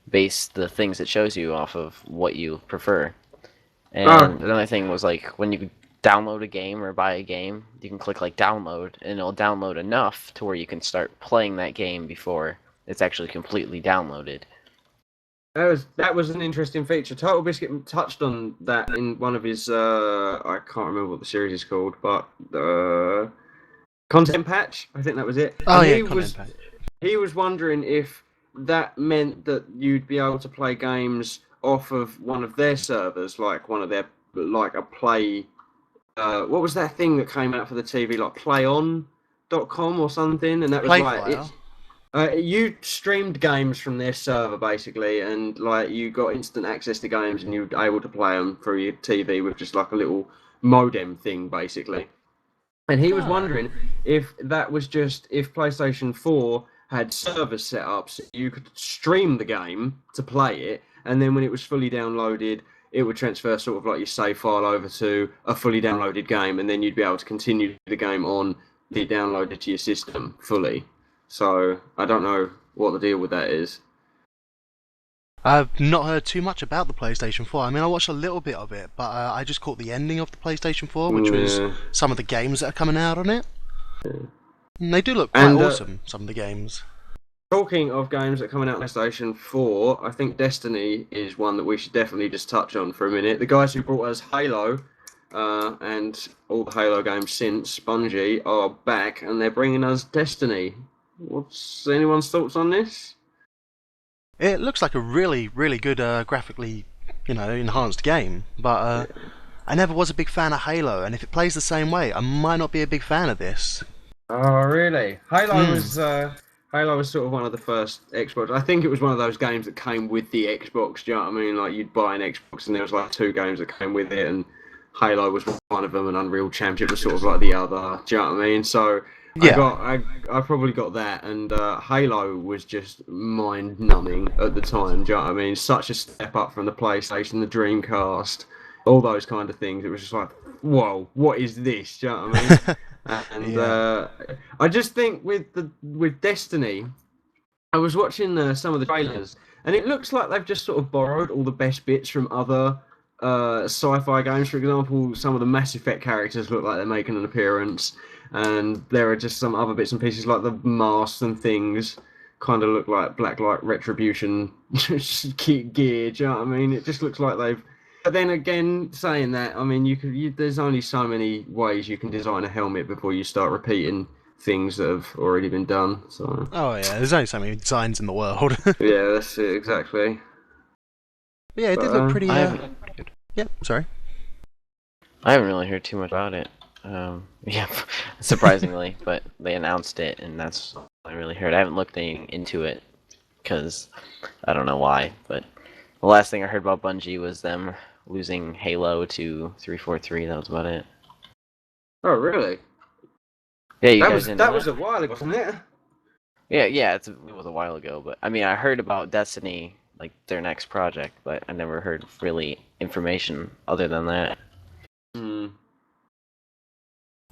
base the things it shows you off of what you prefer. And another thing was like when you download a game or buy a game, you can click like download, and it'll download enough to where you can start playing that game before it's actually completely downloaded. That was an interesting feature. Total Biscuit touched on that in one of his I can't remember what the series is called, but content patch. I think that was it. Oh And yeah, content pack. he was wondering if that meant that you'd be able to play games off of one of their servers, like one of their like a play. What was that thing that came out for the TV, like PlayOn.com or something? And that was like Playfire. it's you streamed games from their server basically, and like you got instant access to games, and you were able to play them through your TV with just like a little modem thing, basically. And he was Ah. wondering if that was just if PlayStation 4 had servers set up so you could stream the game to play it, and then when it was fully downloaded, it would transfer sort of like your save file over to a fully downloaded game, and then you'd be able to continue the game on the downloaded to your system fully. So I don't know what the deal with that is. I've not heard too much about the PlayStation 4. I mean, I watched a little bit of it, but I just caught the ending of the PlayStation 4, which was Yeah. some of the games that are coming out on it. And they do look quite And, awesome, some of the games. Talking of games that are coming out on PlayStation 4, I think Destiny is one that we should definitely just touch on for a minute. The guys who brought us Halo and all the Halo games since, Bungie, are back and they're bringing us Destiny. What's anyone's thoughts on this? It looks like a really, really good graphically, enhanced game, but I never was a big fan of Halo, and if it plays the same way, I might not be a big fan of this. Oh, really? Halo was sort of one of the first Xbox. I think it was one of those games that came with the Xbox. Do you know what I mean? Like you'd buy an Xbox and there was like 2 games that came with it, and Halo was one of them, and Unreal Championship was sort of like the other. Do you know what I mean? So Yeah. I probably got that, and Halo was just mind numbing at the time. Do you know what I mean? Such a step up from the PlayStation, the Dreamcast, all those kind of things. It was just like, whoa, what is this? Do you know what I mean? And Yeah. I just think with Destiny, I was watching some of the trailers, and it looks like they've just sort of borrowed all the best bits from other sci-fi games. For example, some of the Mass Effect characters look like they're making an appearance, and there are just some other bits and pieces like the masks and things kind of look like Blacklight Retribution gear. Do you know what I mean? It just looks like they've. But then again, saying that, I mean, there's only so many ways you can design a helmet before you start repeating things that have already been done. So Oh yeah, there's only so many designs in the world. yeah, that's it exactly. But yeah, it did But, look pretty. I haven't, Good. Yeah, sorry. I haven't really heard too much about it. Yeah, surprisingly, but they announced it, and that's all I really heard. I haven't looked into it because I don't know why, but the last thing I heard about Bungie was them losing Halo to 343. That was about it. Oh, really? Yeah, you That guys was didn't know that was a while ago, wasn't it? Yeah, it was a while ago, but I mean, I heard about Destiny, like their next project, but I never heard really information other than that. Hmm.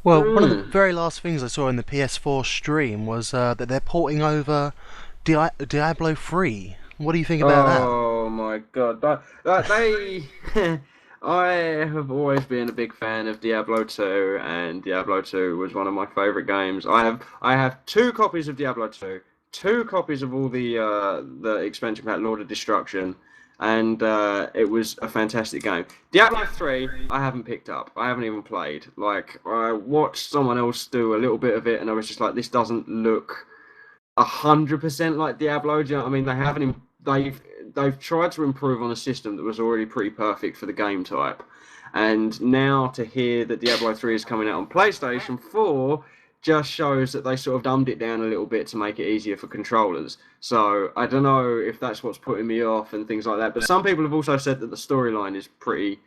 Well, one of the very last things I saw in the PS4 stream was that they're porting over Diablo 3. What do you think about that? Oh my god, they. I have always been a big fan of Diablo 2, and Diablo 2 was one of my favorite games. I have 2 copies of Diablo 2, 2 copies of all the expansion pack Lord of Destruction, and it was a fantastic game. Diablo 3, I haven't picked up. I haven't even played. Like I watched someone else do a little bit of it, and I was just like, this doesn't look 100% like Diablo. Do you know what I mean? They've tried to improve on a system that was already pretty perfect for the game type, and now to hear that Diablo 3 is coming out on PlayStation 4 just shows that they sort of dumbed it down a little bit to make it easier for controllers. So I don't know if that's what's putting me off and things like that. But some people have also said that the storyline is pretty,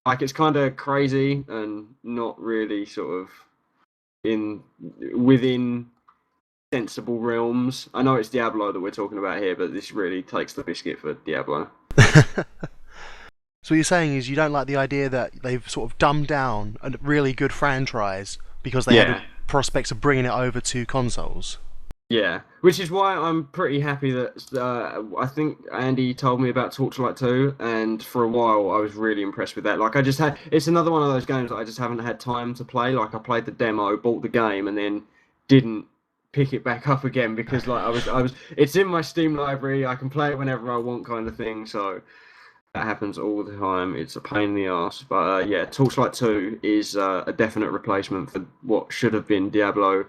like it's kind of crazy and not really sort of in within sensible realms. I know it's Diablo that we're talking about here, but this really takes the biscuit for Diablo. So what you're saying is you don't like the idea that they've sort of dumbed down a really good franchise because they had Yeah. the prospects of bringing it over to consoles. Yeah, which is why I'm pretty happy that I think Andy told me about Torchlight 2, and for a while I was really impressed with that. Like it's another one of those games that I just haven't had time to play. Like I played the demo, bought the game, and then didn't pick it back up again because like I was it's in my Steam library. I can play it whenever I want, kind of thing. So that happens all the time. It's a pain in the ass. But yeah, Torchlight 2 is a definite replacement for what should have been Diablo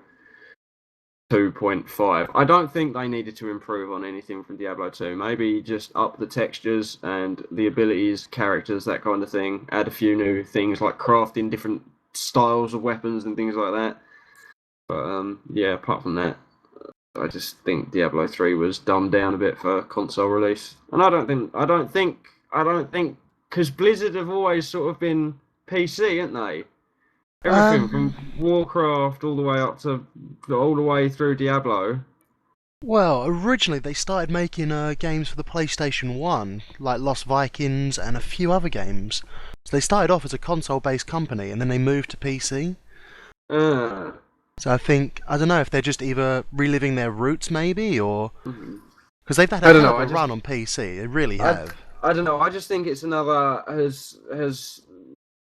2.5. I don't think they needed to improve on anything from Diablo 2. Maybe just up the textures and the abilities, characters, that kind of thing. Add a few new things like crafting different styles of weapons and things like that. But yeah, apart from that, I just think Diablo 3 was dumbed down a bit for console release. And I don't think, because Blizzard have always sort of been PC, haven't they? Everything from Warcraft all the way through Diablo. Well, originally they started making games for the PlayStation 1, like Lost Vikings and a few other games. So they started off as a console-based company, and then they moved to PC. Uh, So I don't know if they're just either reliving their roots, maybe, or mhm. because they've had I a don't hell know, of a run on PC. They really I, have. I don't know. I just think it's another has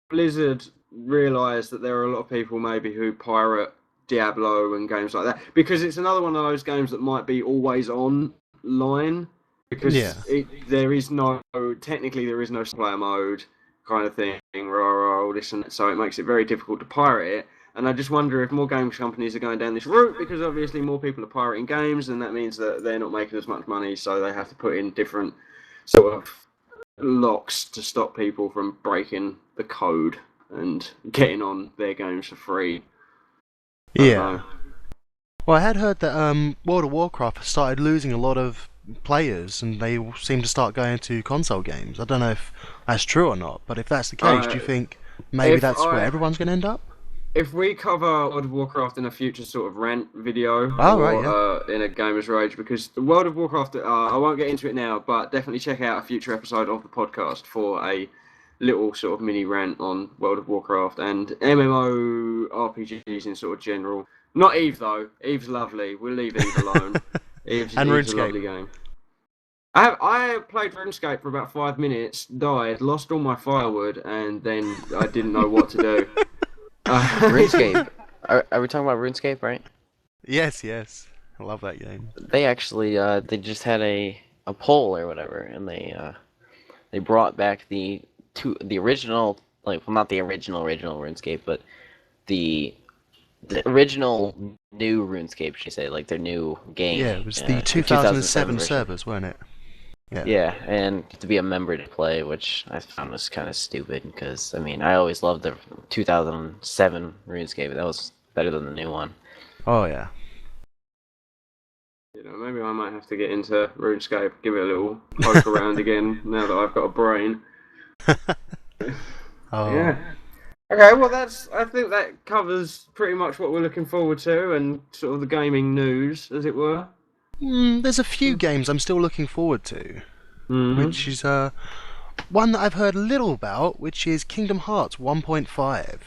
Blizzard realised that there are a lot of people maybe who pirate Diablo and games like that because it's another one of those games that might be always online Yeah. because there is no technically there is no player mode kind of thing all this and that, so it makes it very difficult to pirate it. And I just wonder if more games companies are going down this route because obviously more people are pirating games and that means that they're not making as much money, so they have to put in different sort of locks to stop people from breaking the code and getting on their games for free. I don't Yeah. know. Well, I had heard that World of Warcraft started losing a lot of players, and they seem to start going to console games. I don't know if that's true or not, but if that's the case, do you think maybe if that's where I- everyone's going to end up? If we cover World of Warcraft in a future sort of rant video Oh, or right, yeah. in a Gamers Rage, because the World of Warcraft, I won't get into it now, but definitely check out a future episode of the podcast for a little sort of mini rant on World of Warcraft and MMO RPGs in sort of general. Not Eve though. Eve's lovely. We'll leave Eve alone. Eve's And a RuneScape. lovely game. I played RuneScape for about 5 minutes, died, lost all my firewood, and then I didn't know what to do. RuneScape. Are we talking about RuneScape, right? Yes, yes. I love that game. They actually they just had a poll or whatever, and they brought back the original, like, well, not the original RuneScape, but the original new RuneScape, should I say, like their new game. Yeah, it was the the 2007 version. servers, weren't it? Yeah, and to be a member to play, which I found was kind of stupid, because, I mean, I always loved the 2007 RuneScape. That was better than the new one. Oh, yeah. You know, maybe I might have to get into RuneScape, give it a little poke around again now that I've got a brain. Oh. Yeah. Okay, well I think that covers pretty much what we're looking forward to and sort of the gaming news, as it were. There's a few games I'm still looking forward to, Mm-hmm. which is one that I've heard little about, which is Kingdom Hearts 1.5.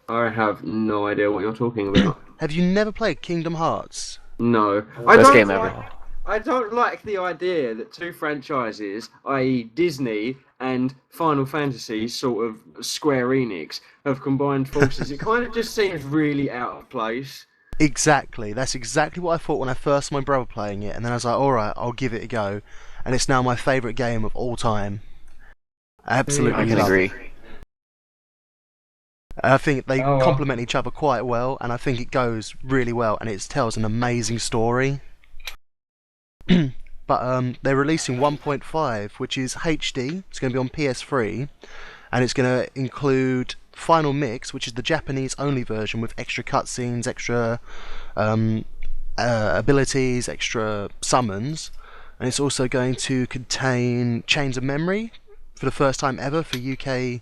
I have no idea what you're talking about. Have you never played Kingdom Hearts? No. Best game ever. I don't like the idea that two franchises, i.e. Disney and Final Fantasy, sort of Square Enix, have combined forces. It kind of just seems really out of place. Exactly. That's exactly what I thought when I first saw my brother playing it, and then I was like, alright, I'll give it a go. And it's now my favourite game of all time. Absolutely I can love agree. it. I think they Oh, well. complement each other quite well, and I think it goes really well, and it tells an amazing story. But they're releasing 1.5, which is HD. It's going to be on PS3, and it's going to include Final Mix, which is the Japanese-only version with extra cutscenes, extra abilities, extra summons, and it's also going to contain Chains of Memory for the first time ever for UK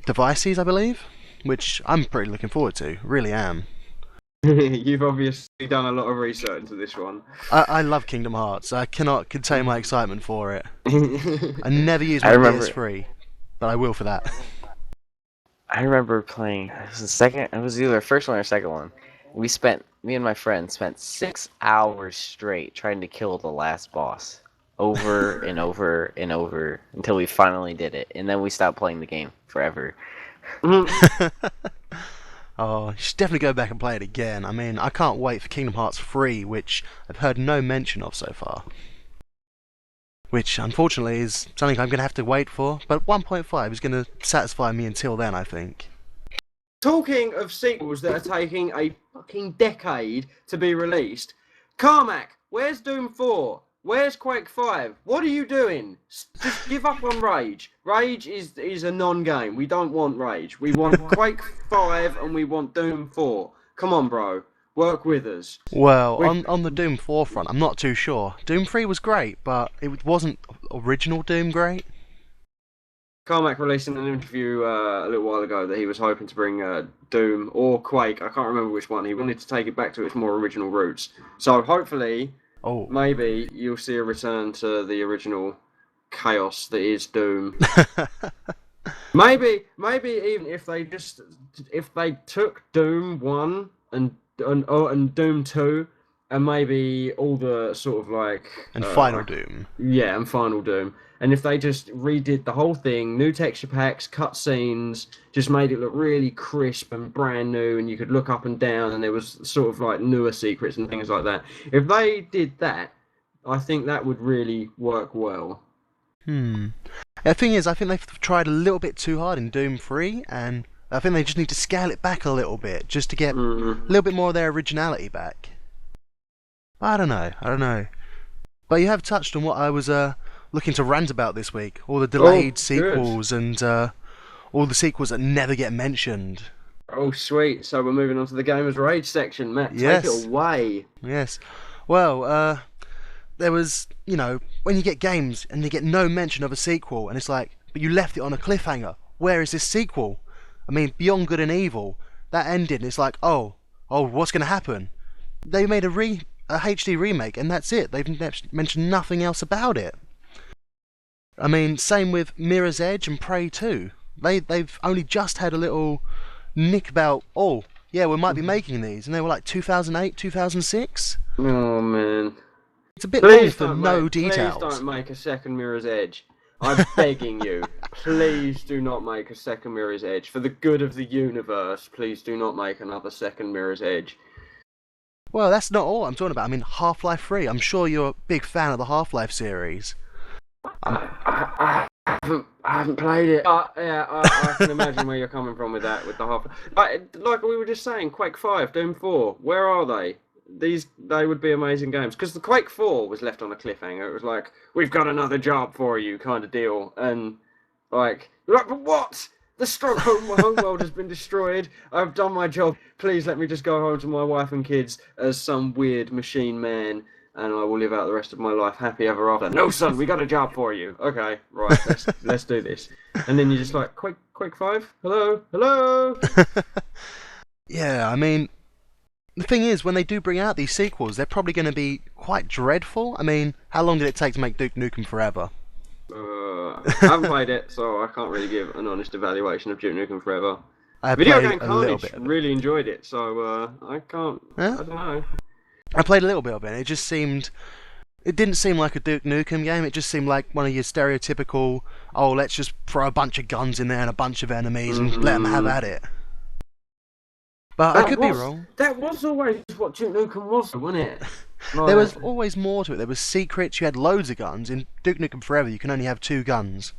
devices, I believe, which I'm pretty looking forward to. Really am. You've obviously done a lot of research into this one. I love Kingdom Hearts. I cannot contain my excitement for it. I I never use my I remember- PS3, but I will for that. I remember playing. It was the second. It was either the first one or second one. Me and my friend spent 6 hours straight trying to kill the last boss, over and over and over until we finally did it, and then we stopped playing the game forever. Oh, you should definitely go back and play it again. I mean, I can't wait for Kingdom Hearts 3, which I've heard no mention of so far. Which, unfortunately, is something I'm going to have to wait for, but 1.5 is going to satisfy me until then, I think. Talking of sequels that are taking a fucking decade to be released, Carmack, where's Doom 4? Where's Quake 5? What are you doing? Just give up on Rage. Rage is a non-game. We don't want Rage. We want Quake 5 and we want Doom 4. Come on, bro. Work with us. Well, on the Doom 4 front, I'm not too sure. Doom 3 was great, but it wasn't original Doom great. Carmack released in an interview a little while ago that he was hoping to bring Doom or Quake, I can't remember which one, he wanted to take it back to its more original roots. So hopefully, maybe you'll see a return to the original chaos that is Doom. maybe even if they took Doom 1 and Doom 2 and maybe all the sort of like... And Final Doom. Yeah, and Final Doom. And if they just redid the whole thing, new texture packs, cutscenes, just made it look really crisp and brand new, and you could look up and down, and there was sort of like newer secrets and things like that. If they did that, I think that would really work well. The thing is, I think they've tried a little bit too hard in Doom 3, and I think they just need to scale it back a little bit, just to get a little bit more of their originality back. I don't know. But you have touched on what I was looking to rant about this week. All the delayed sequels and all the sequels that never get mentioned. Oh, sweet. So we're moving on to the Gamers Rage section. Matt, Yes. take it away. Yes. Well, there was, when you get games and you get no mention of a sequel, and it's like, but you left it on a cliffhanger. Where is this sequel? I mean, Beyond Good and Evil, that ended, and it's like, oh, what's going to happen? They made a HD remake, and that's it. They've mentioned nothing else about it. I mean, same with Mirror's Edge and Prey 2. They've only just had a little nick about, we might be making these, and they were like 2008, 2006. Oh, man. It's a bit long for no details. Please don't make a second Mirror's Edge. I'm begging you. Please do not make a second Mirror's Edge. For the good of the universe, please do not make another second Mirror's Edge. Well, that's not all I'm talking about. I mean, Half-Life 3. I'm sure you're a big fan of the Half-Life series. I haven't played it. I can imagine where you're coming from with that, with the Half-Life. Like we were just saying, Quake 5, Doom 4, where are they? They would be amazing games. Because the Quake 4 was left on a cliffhanger. It was like, we've got another job for you kind of deal. And like, but what? The Stockholm homeworld has been destroyed. I've done my job. Please let me just go home to my wife and kids as some weird machine man, and I will live out the rest of my life happy ever after. No, son, we got a job for you. Okay, right, let's do this. And then you're just like, Quake 5? Hello? Yeah, I mean, the thing is, when they do bring out these sequels, they're probably going to be quite dreadful. I mean, how long did it take to make Duke Nukem Forever? I haven't played it, so I can't really give an honest evaluation of Duke Nukem Forever. Video Game Carnage really enjoyed it, so I can't. Yeah? I don't know. I played a little bit of it. It didn't seem like a Duke Nukem game. It just seemed like one of your stereotypical, let's just throw a bunch of guns in there and a bunch of enemies and let them have at it. But I could be wrong. That was always what Duke Nukem was, wasn't it? There was always more to it. There was secrets. You had loads of guns. In Duke Nukem Forever, you can only have 2 guns,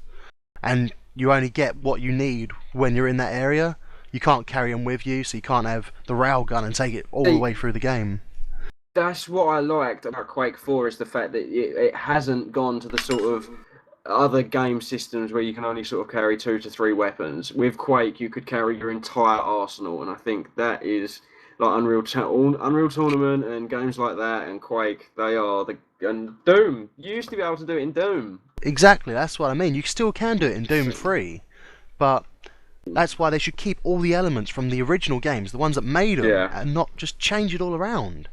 and you only get what you need when you're in that area. You can't carry them with you, so you can't have the railgun and take it all the way through the game. That's what I liked about Quake 4 is the fact that it hasn't gone to the sort of other game systems where you can only sort of carry 2 to 3 weapons. With Quake, you could carry your entire arsenal, and I think that is like Unreal Tournament and games like that, and Quake, and Doom. You used to be able to do it in Doom. Exactly, that's what I mean. You still can do it in Doom 3, but that's why they should keep all the elements from the original games, the ones that made them, and not just change it all around.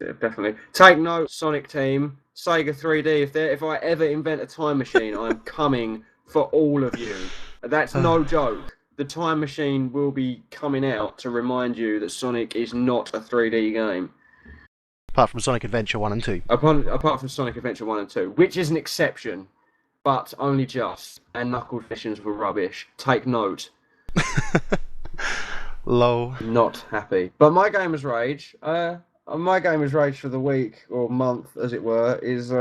Yeah, definitely. Take note, Sonic Team, Sega 3D. If I ever invent a time machine, I'm coming for all of you. That's no joke. The time machine will be coming out to remind you that Sonic is not a 3D game. Apart from Sonic Adventure 1 and 2. Apart from Sonic Adventure 1 and 2, which is an exception, but only just. And Knuckles missions were rubbish. Take note. Lol. Not happy. But my gamer's rage, my gamer's rage for the week or month, as it were, is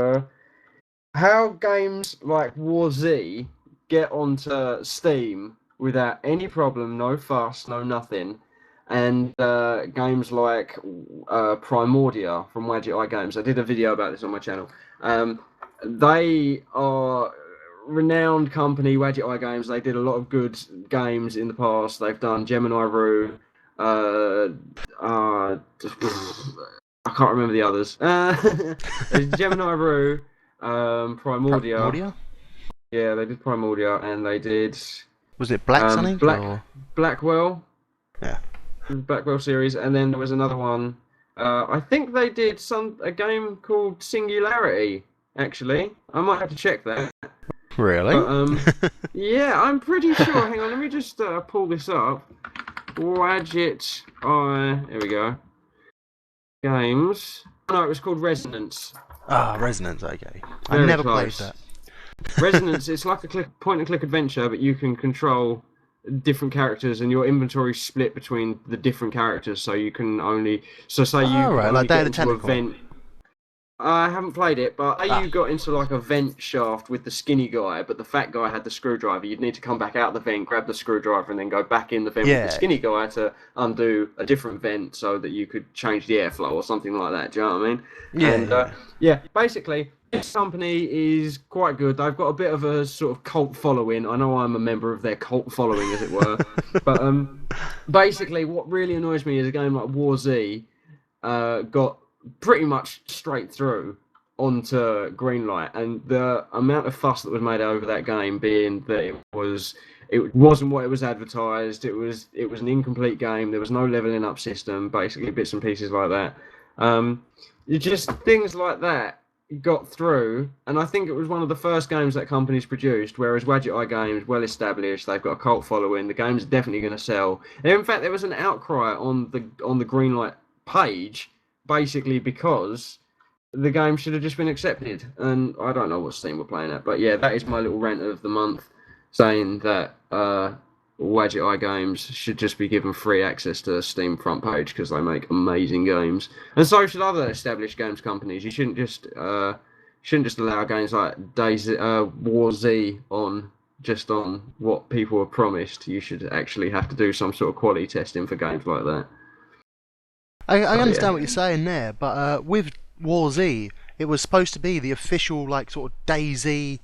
how games like War Z get onto Steam without any problem, no fuss, no nothing, and games like Primordia from Wadget Eye Games. I did a video about this on my channel. They are renowned company, Wadget Eye Games. They did a lot of good games in the past. They've done Gemini Rue. I can't remember the others. Gemini Rue, Primordia. Primordia? Yeah, they did Primordia, and they did Was it Black something? Or... Blackwell. Yeah. Blackwell series, and then there was another one. I think they did a game called Singularity. Actually, I might have to check that. Really? But, yeah, I'm pretty sure. Hang on, let me just pull this up. Wadget Eye. Here we go. Games. No, it was called Resonance. Ah, Resonance. Okay. I Very never close. played that. Resonance. It's like a point-and-click adventure, but you can control different characters, and your inventory's split between the different characters. So you can only. So say you right, only like Day get of the into a Tentacle. vent. I haven't played it, but you got into like a vent shaft with the skinny guy, but the fat guy had the screwdriver. You'd need to come back out the vent, grab the screwdriver, and then go back in the vent with the skinny guy to undo a different vent so that you could change the airflow or something like that. Do you know what I mean? Yeah. And, yeah, basically, this company is quite good. They've got a bit of a sort of cult following. I know I'm a member of their cult following, as it were. But basically, what really annoys me is a game like War Z got pretty much straight through onto Greenlight, and the amount of fuss that was made over that game being that it wasn't what it was advertised. It was an incomplete game. There was no leveling up system, basically bits and pieces like that. Just things like that got through, and I think it was one of the first games that companies produced, whereas Wadget Eye Games, well established, they've got a cult following, the game's definitely going to sell. And in fact, there was an outcry on the Greenlight page, basically because the game should have just been accepted. And I don't know what Steam were playing at, but yeah, that is my little rant of the month, saying that Wadget Eye Games should just be given free access to the Steam front page because they make amazing games, and so should other established games companies. You shouldn't just allow games like War Z on what people were promised. You should actually have to do some sort of quality testing for games like that. I understand what you're saying there, but with War Z, it was supposed to be the official, like, sort of DayZ,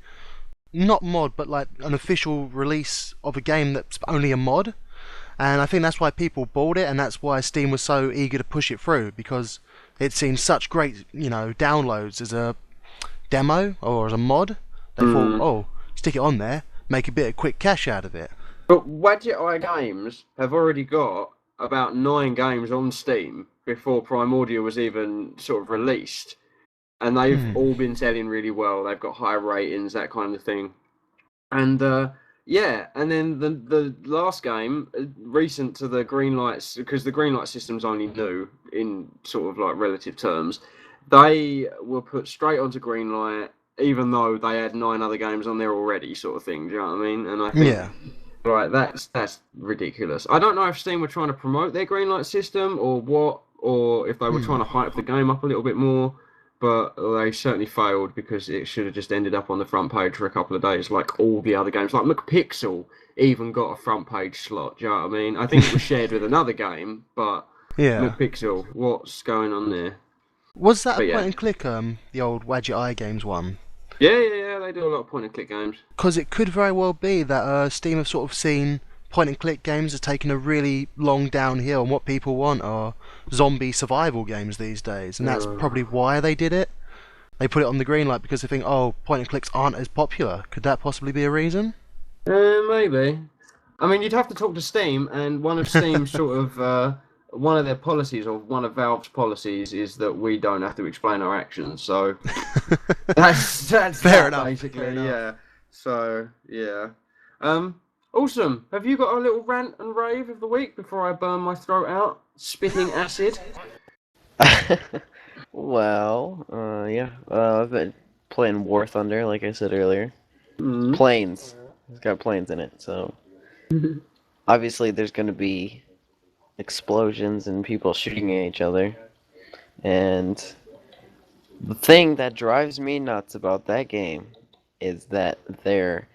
not mod, but like an official release of a game that's only a mod. And I think that's why people bought it, and that's why Steam was so eager to push it through, because it seen such great, downloads as a demo or as a mod. They thought, oh, stick it on there, make a bit of quick cash out of it. But Wadget Eye Games have already got about 9 games on Steam before Primordia was even sort of released, and they've all been selling really well. They've got high ratings, that kind of thing. And yeah, and then the last game, recent to the Greenlight, because the Greenlight system's only new in sort of like relative terms, they were put straight onto Greenlight, even though they had 9 other games on there already, sort of thing. Do you know what I mean? And I think, right, that's ridiculous. I don't know if Steam were trying to promote their Greenlight system or what, or if they were trying to hype the game up a little bit more, but they certainly failed, because it should have just ended up on the front page for a couple of days like all the other games. Like McPixel even got a front page slot, do you know what I mean? I think it was shared with another game, but McPixel, what's going on there? Was that a point and click, the old Wadget Eye Games one? Yeah, they do a lot of point and click games. Because it could very well be that Steam have sort of seen point and click games are taking a really long downhill, and what people want are zombie survival games these days, and that's probably why they did it. They put it on the Greenlight because they think, oh, point and clicks aren't as popular. Could that possibly be a reason? Maybe. I mean, you'd have to talk to Steam, and one of Steam's sort of one of their policies, or one of Valve's policies, is that we don't have to explain our actions. So that's fair enough. Basically, fair enough. Yeah. So yeah. Awesome. Have you got a little rant and rave of the week before I burn my throat out, spitting acid? Well, yeah. I've been playing War Thunder, like I said earlier. Mm. Planes. It's got planes in it, so obviously there's going to be explosions and people shooting at each other. And the thing that drives me nuts about that game is that there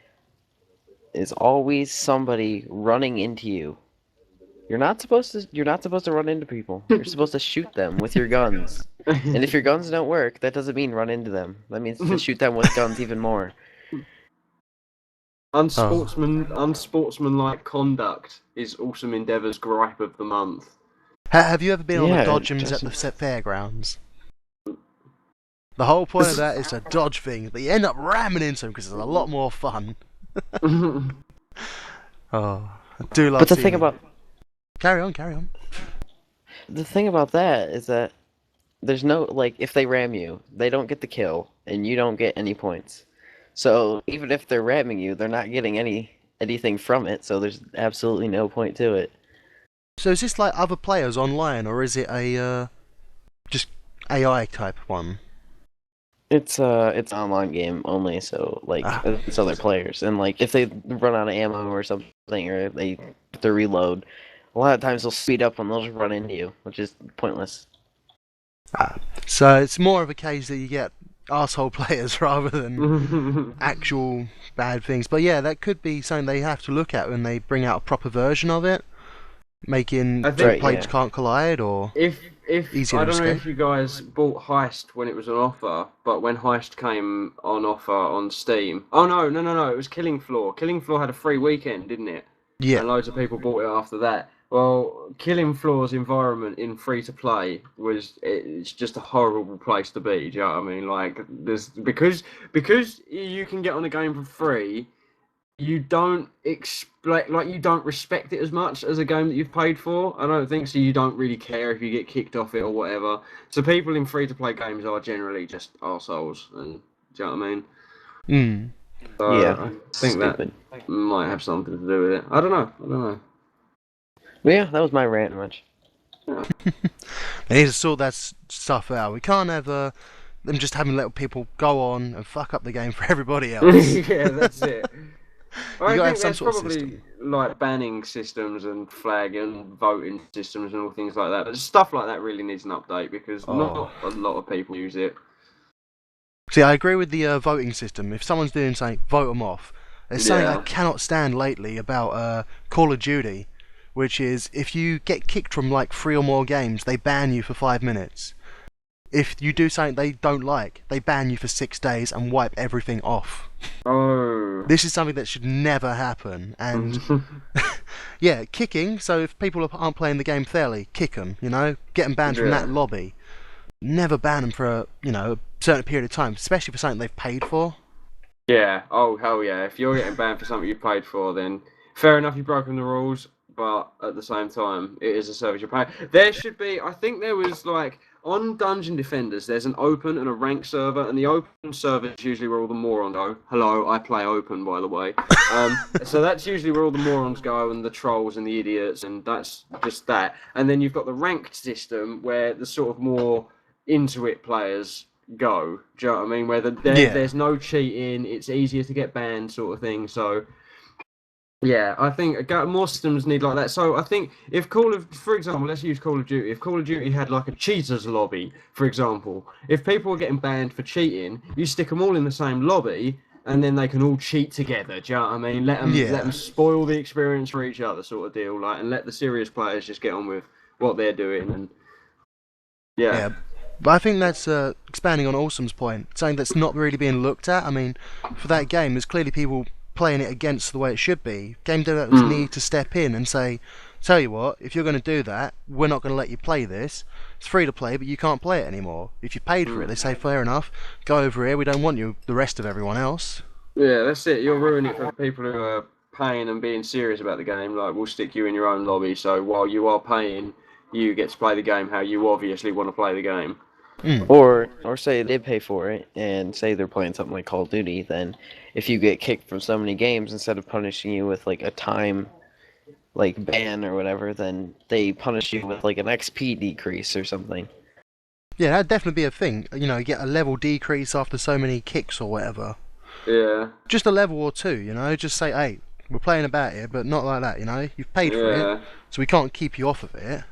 is always somebody running into you. You're not supposed to run into people. You're supposed to shoot them with your guns. And if your guns don't work, that doesn't mean run into them. That means to shoot them with guns even more. Unsportsmanlike conduct is Awesome Endeavour's gripe of the month. Have you ever been on Yeah, the dodgems at the fairgrounds? The whole point of that is to dodge things, but you end up ramming into them because it's a lot more fun. Oh, I do love But the seeing thing it. about Carry on. the thing about that is that there's no, like, if they ram you, they don't get the kill, and you don't get any points. So even if they're ramming you, they're not getting anything from it. So there's absolutely no point to it. So is this like other players online, or is it a just AI type one? It's an online game only, so like it's other players, and like if they run out of ammo or something, or they have to reload, a lot of times they'll speed up and they'll just run into you, which is pointless. So it's more of a case that you get arsehole players rather than actual bad things. But yeah, that could be something they have to look at when they bring out a proper version of it, making I think- two planes can't collide, or If Easier I to don't know escape. if you guys bought Heist when it was on offer, but when Heist came on offer on Steam, oh no, it was Killing Floor. Killing Floor had a free weekend, didn't it? yeah, And loads of people bought it after that. Well, Killing Floor's environment in free to play it's just a horrible place to be. Do you know what I mean? Like there's because you can get on a game for free, you don't you don't respect it as much as a game that you've paid for. I don't think so. You don't really care if you get kicked off it or whatever. So people in free to play games are generally just arseholes, and do you know what I mean? So Yeah, I think stupid. that might have something to do with it. I don't know. But yeah, that was my rant much. they need to sort that stuff out. We can't have them just having little people go on and fuck up the game for everybody else. Yeah, that's it. I gotta have think some there's sort of probably system. like banning systems and flag and voting systems and all things like that. But stuff like that really needs an update because not a lot of people use it. See, I agree with the voting system. If someone's doing something, vote them off. There's something I Yeah. cannot stand lately about Call of Duty, which is if you get kicked from like 3 or more games, they ban you for 5 minutes. If you do something they don't like, they ban you for 6 days and wipe everything off. Oh. This is something that should never happen. And yeah, kicking. So if people aren't playing the game fairly, kick them. You know, get them banned from Yeah. that lobby. Never ban them for a certain period of time, especially for something they've paid for. Yeah. Oh hell yeah! If you're getting banned for something you paid for, then fair enough, you've broken the rules. But at the same time, it is a service you're paying. There should be. I think there was like on Dungeon Defenders. There's an open and a ranked server, and the open server is usually where all the morons go. Hello, I play open, by the way. So that's usually where all the morons go, and the trolls and the idiots, and that's just that. And then you've got the ranked system where the sort of more into it players go. Do you know what I mean? Where there's no cheating, it's easier to get banned, sort of thing. So. Yeah, I think more systems need like that. So I think if for example, let's use Call of Duty. If Call of Duty had like a cheaters lobby, for example, if people were getting banned for cheating, you stick them all in the same lobby, and then they can all cheat together. Do you know what I mean? Let them spoil the experience for each other, sort of deal. Like, and let the serious players just get on with what they're doing. And yeah. But I think that's expanding on Awesome's point, something that's not really being looked at. I mean, for that game, there's clearly people playing it against the way it should be. Game developers need to step in and say, tell you what, if you're going to do that, we're not going to let you play this. It's free to play, but you can't play it anymore. If you paid for it, they say, fair enough, go over here, we don't want you, the rest of everyone else. Yeah, that's it. You're ruining it for people who are paying and being serious about the game. Like, we'll stick you in your own lobby, so while you are paying, you get to play the game how you obviously want to play the game. Or say they pay for it, and say they're playing something like Call of Duty, then if you get kicked from so many games, instead of punishing you with like a time like ban or whatever, then they punish you with like an XP decrease or something. Yeah, that'd definitely be a thing. You know, you get a level decrease after so many kicks or whatever. Yeah. Just a level or two, you know, just say, hey, we're playing about here, but not like that, you know. You've paid for it, so we can't keep you off of it.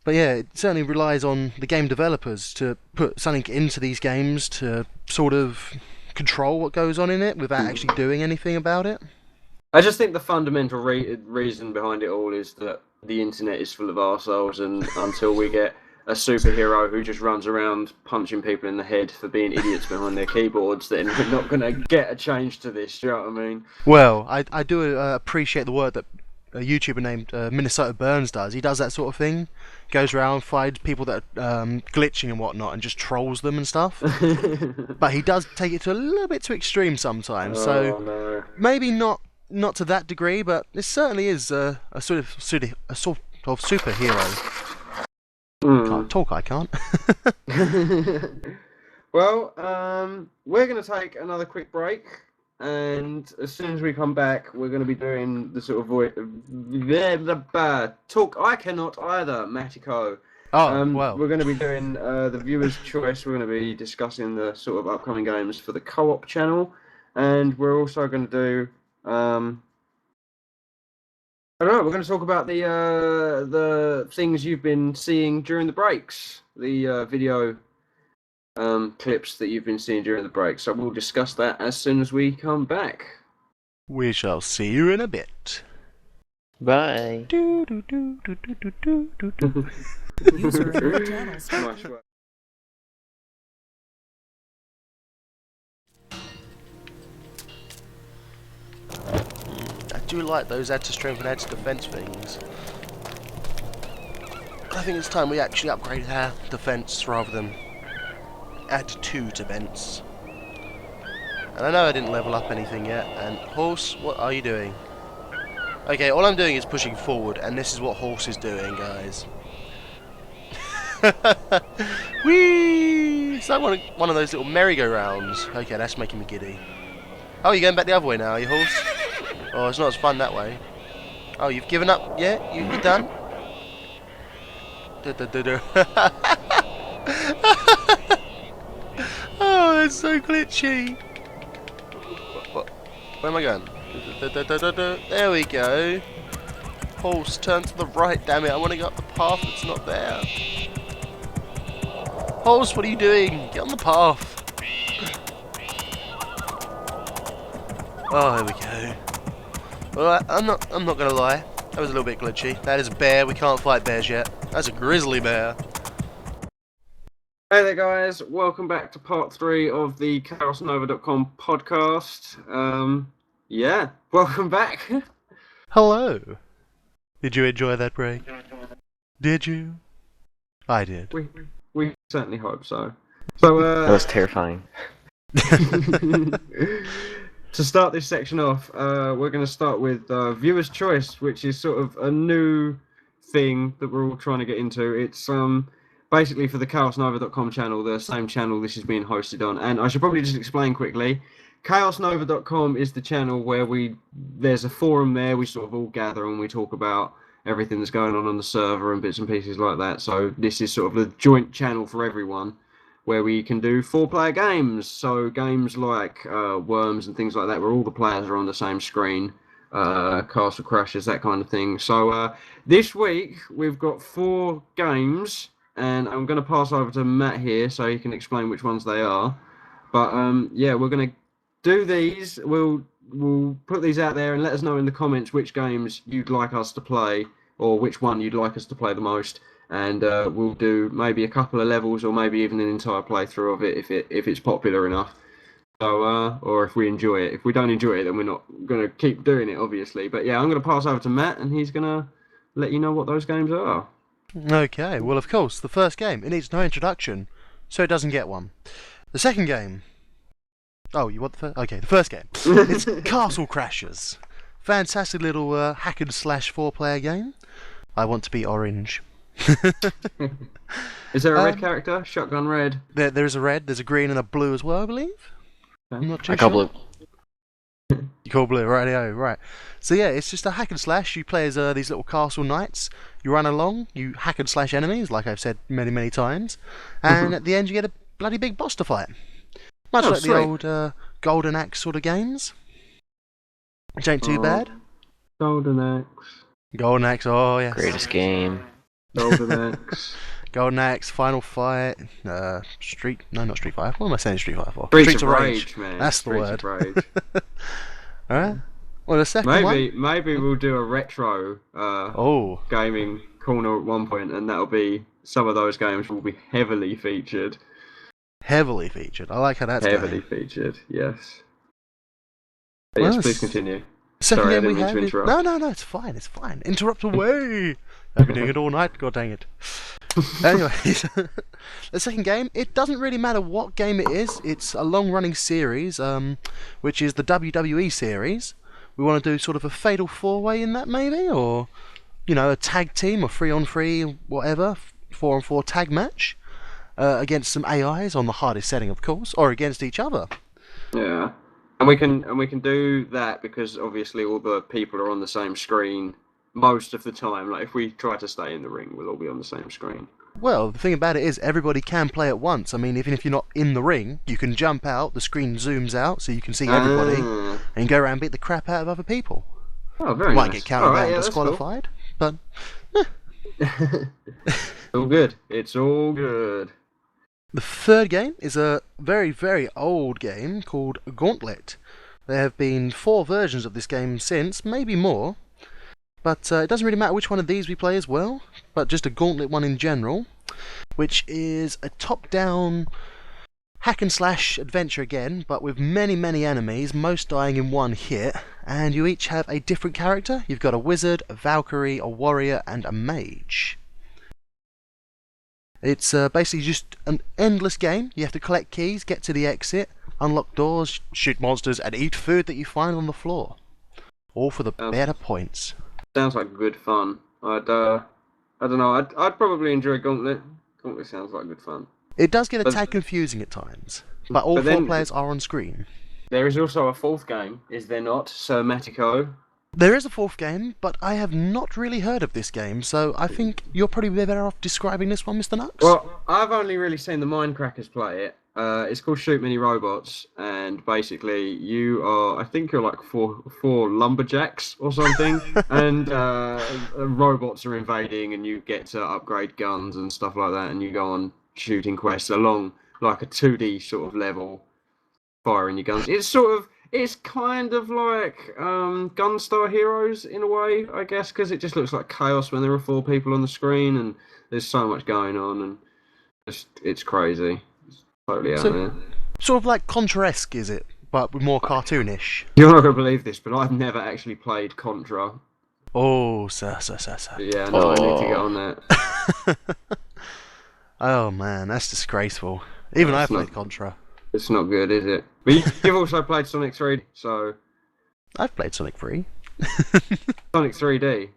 But yeah, it certainly relies on the game developers to put something into these games to sort of control what goes on in it without actually doing anything about it. I just think the fundamental reason behind it all is that the internet is full of arseholes, and until we get a superhero who just runs around punching people in the head for being idiots behind their keyboards, then we're not going to get a change to this, do you know what I mean? Well, I do appreciate the work that a YouTuber named Minnesota Burns does. He does that sort of thing. Goes around, finds people that are glitching and whatnot and just trolls them and stuff. But he does take it to a little bit too extreme sometimes. So no. maybe not to that degree, but it certainly is a sort of superhero. Can't talk, I can't. Well, we're going to take another quick break, and as soon as we come back, we're going to be doing the sort of talk. I cannot either, Matico. Well. We're going to be doing the viewer's choice. We're going to be discussing the sort of upcoming games for the co-op channel, and we're also going to do. I don't know. We're going to talk about the things you've been seeing during the breaks, the video clips that you've been seeing during the break. So we'll discuss that as soon as we come back. We shall see you in a bit. Bye. User in your channel. Nice work. I do like those add to strength and add to defense things. I think it's time we actually upgrade our defense rather than add to defense. And I know I didn't level up anything yet. And Horse, what are you doing? Okay, all I'm doing is pushing forward, and this is what Horse is doing, guys. Whee! It's like one of those little merry-go-rounds. Okay, that's making me giddy. Oh, you're going back the other way now, are you, Horse? Oh, it's not as fun that way. Oh, you've given up? Yeah? You're done? Oh, that's so glitchy. Where am I going? There we go. Horse, turn to the right, damn it. I want to go up the path that's not there. Horse, what are you doing? Get on the path. Oh, there we go. Well, I'm not gonna lie. That was a little bit glitchy. That is a bear. We can't fight bears yet. That's a grizzly bear. Hey there, guys. Welcome back to part 3 of the ChaosNova.com podcast. Yeah, welcome back. Hello. Did you enjoy that break? Did you? I did. We certainly hope so. So, That was terrifying. to start this section off, we're going to start with viewer's choice, which is sort of a new thing that we're all trying to get into. It's basically for the ChaosNova.com channel, the same channel this is being hosted on. And I should probably just explain quickly. ChaosNova.com is the channel where there's a forum there. We sort of all gather and we talk about everything that's going on the server and bits and pieces like that. So this is sort of a joint channel for everyone, where we can do 4-player games. So games like Worms and things like that, where all the players are on the same screen, Castle Crashers, that kind of thing. So this week we've got 4 games, and I'm going to pass over to Matt here so he can explain which ones they are. But yeah, we're going to do these. We'll put these out there and let us know in the comments which games you'd like us to play, or which one you'd like us to play the most. And we'll do maybe a couple of levels, or maybe even an entire playthrough of it if it's popular enough. So, or if we enjoy it. If we don't enjoy it, then we're not going to keep doing it, obviously. But yeah, I'm going to pass over to Matt, and he's going to let you know what those games are. Okay, well, of course, the first game, it needs no introduction, so it doesn't get one. The second game... Oh, you want the first? Okay, the first game. It's Castle Crashers. Fantastic little hack and slash 4-player game. I want to be orange. Is there a red character? Shotgun red? There is a red, there's a green and a blue as well, I believe. I'm not too I call sure. blue. You call blue, right. So yeah, it's just a hack and slash. You play as these little castle knights. You run along, you hack and slash enemies, like I've said many times, and at the end you get a bloody big boss to fight. Much like sweet. the old Golden Axe sort of games. Which ain't too bad. Golden Axe. Golden Axe, oh yes. Greatest game. Golden Axe. Golden Axe, Final Fight, no, not Street Fighter. What am I saying Street Fighter for? Streets of Rage, man. That's the Streets word. of Rage. Alright. Well, the second one. Maybe we'll do a retro Oh. gaming corner at one point, and that'll be some of those games will be heavily featured. Heavily featured. I like how that's Heavily going. featured, yes. But Well, yes, please continue. Second Sorry, I game we didn't mean have to is... interrupt. No, it's fine, it's fine. Interrupt away! I've been doing it all night, god dang it. Anyways, the second game, it doesn't really matter what game it is. It's a long-running series, which is the WWE series. We want to do sort of a fatal four-way in that, maybe? Or, you know, a tag team or 3-on-3, whatever, 4-on-4 tag match. Against some AIs on the hardest setting, of course, or against each other. Yeah. And we can do that because obviously all the people are on the same screen most of the time. Like if we try to stay in the ring, we'll all be on the same screen. Well, the thing about it is everybody can play at once. I mean, even if you're not in the ring, you can jump out, the screen zooms out so you can see everybody, and go around and beat the crap out of other people. Oh, very Might nice. get counted out and yeah, disqualified, but... It's all good. It's all good. The third game is a very, very old game called Gauntlet. There have been 4 versions of this game since, maybe more. But it doesn't really matter which one of these we play as well, but just a Gauntlet one in general, which is a top-down hack and slash adventure again, but with many, many enemies, most dying in one hit, and you each have a different character. You've got a wizard, a Valkyrie, a warrior, and a mage. It's basically just an endless game. You have to collect keys, get to the exit, unlock doors, shoot monsters, and eat food that you find on the floor. All for the better points. Sounds like good fun. I don't know. I'd probably enjoy Gauntlet. Gauntlet sounds like good fun. It does get a tad confusing at times, but all 4 players are on screen. There is also a 4th game, is there not? Sir Matico. There is a 4th game, but I have not really heard of this game, so I think you're probably better off describing this one, Mr. Nux. Well, I've only really seen the Mindcrackers play it. It's called Shoot Mini Robots, and basically I think you're like four lumberjacks or something, and robots are invading, and you get to upgrade guns and stuff like that, and you go on shooting quests along like a 2D sort of level, firing your guns. It's kind of like Gunstar Heroes in a way, I guess, because it just looks like chaos when there are 4 people on the screen, and there's so much going on, and it's crazy. It's totally out there. Sort of like Contra-esque, is it? But with more cartoonish. You're not going to believe this, but I've never actually played Contra. Oh, sir. Yeah, no, I need to get on that. Oh man, that's disgraceful. Even I played Contra. It's not good, is it? But you've also played Sonic 3D, so... I've played Sonic 3. Sonic 3D?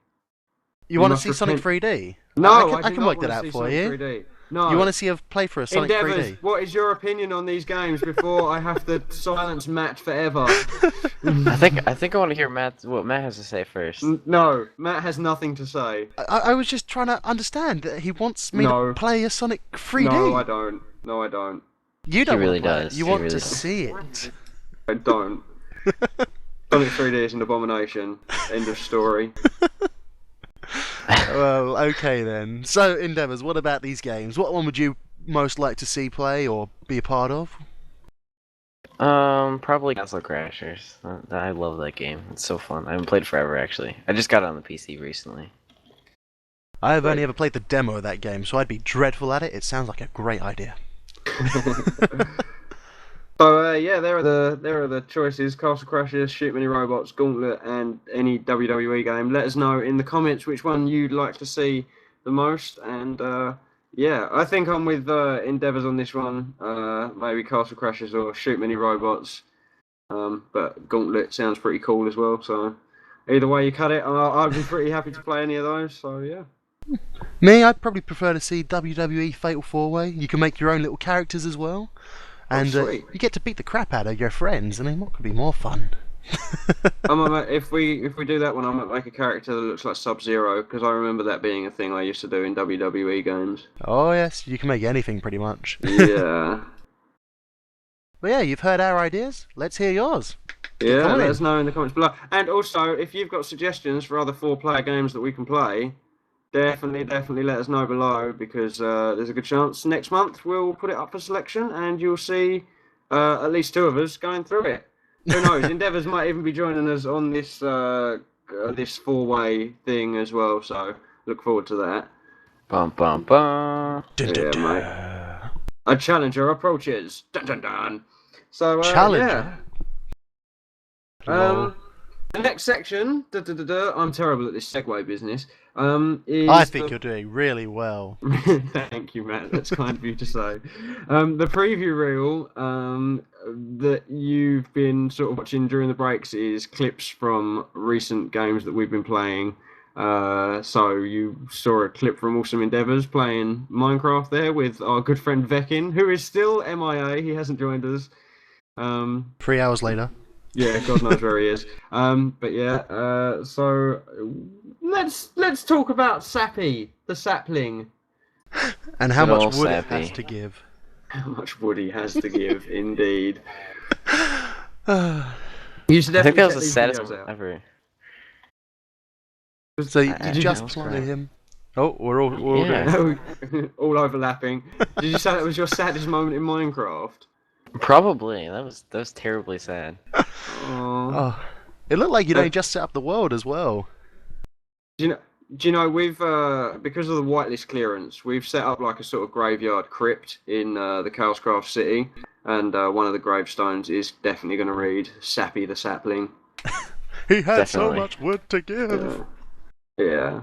You want to see Sonic 3D? No, I can work that out for you. 3D. No. You want to see a playthrough of Sonic 3D? What is your opinion on these games before I have to silence Matt forever? I think I want to hear what Matt has to say first. No, Matt has nothing to say. I was just trying to understand that he wants me to play a Sonic 3D. No, I don't. No, I don't. You don't He really want to play does. it. You He want really to does. see it. I don't. Sonic 3D is an abomination. End of story. Well, okay then. So, Endeavours, what about these games? What one would you most like to see play or be a part of? Probably Castle Crashers. I love that game. It's so fun. I haven't played it forever, actually. I just got it on the PC recently. I have only ever played the demo of that game, so I'd be dreadful at it. It sounds like a great idea. So yeah, there are the choices: Castle Crashers, Shoot Mini Robots, Gauntlet, and any WWE game. Let us know in the comments which one you'd like to see the most. And yeah, I think I'm with Endeavours on this one. Maybe Castle Crashers or Shoot Mini Robots. But Gauntlet sounds pretty cool as well. So either way you cut it, I'd be pretty happy to play any of those. So yeah. Me, I'd probably prefer to see WWE Fatal 4-Way. You can make your own little characters as well. And sweet. you get to beat the crap out of your friends. I mean, what could be more fun? If we do that one, I might make a character that looks like Sub-Zero, because I remember that being a thing I used to do in WWE games. Oh yes, you can make anything pretty much. Yeah. But yeah, you've heard our ideas. Let's hear yours. Yeah, coming let in. us know in the comments below. And also, if you've got suggestions for other 4-player games that we can play, definitely let us know below, because there's a good chance next month we'll put it up for selection and you'll see at least 2 of us going through it. Who knows? Endeavours might even be joining us on this this 4-way thing as well. So look forward to that. Bum bum bum. Dun, dun, Yeah, dun. mate. A challenger approaches. Dun dun dun. So Challenger. yeah. Lol. The next section. I'm terrible at this segue business. Is I think you're doing really well. Thank you, Matt. That's kind of you to say. The preview reel that you've been sort of watching during the breaks is clips from recent games that we've been playing. So you saw a clip from Awesome Endeavours playing Minecraft there with our good friend Vekin, who is still MIA. He hasn't joined us. 3 hours later. Yeah, God knows where he is. But yeah, so let's talk about Sappy, the sapling. And how Good much old wood it Sappy. has to give. How much wood he has to give, indeed. So You should I think definitely that was check the these saddest videos one out. ever. you That just was planted great. him. Oh, we're all Yeah. doing. All overlapping. Did you say that was your saddest moment in Minecraft? Probably. That was terribly sad. Oh. Oh, it looked like you'd only just set up the world as well. Do you know we've because of the whitelist clearance, we've set up like a sort of graveyard crypt in the Chaoscraft City, and one of the gravestones is definitely going to read "Sappy the Sapling." He had so Definitely. much wood to give. Yeah.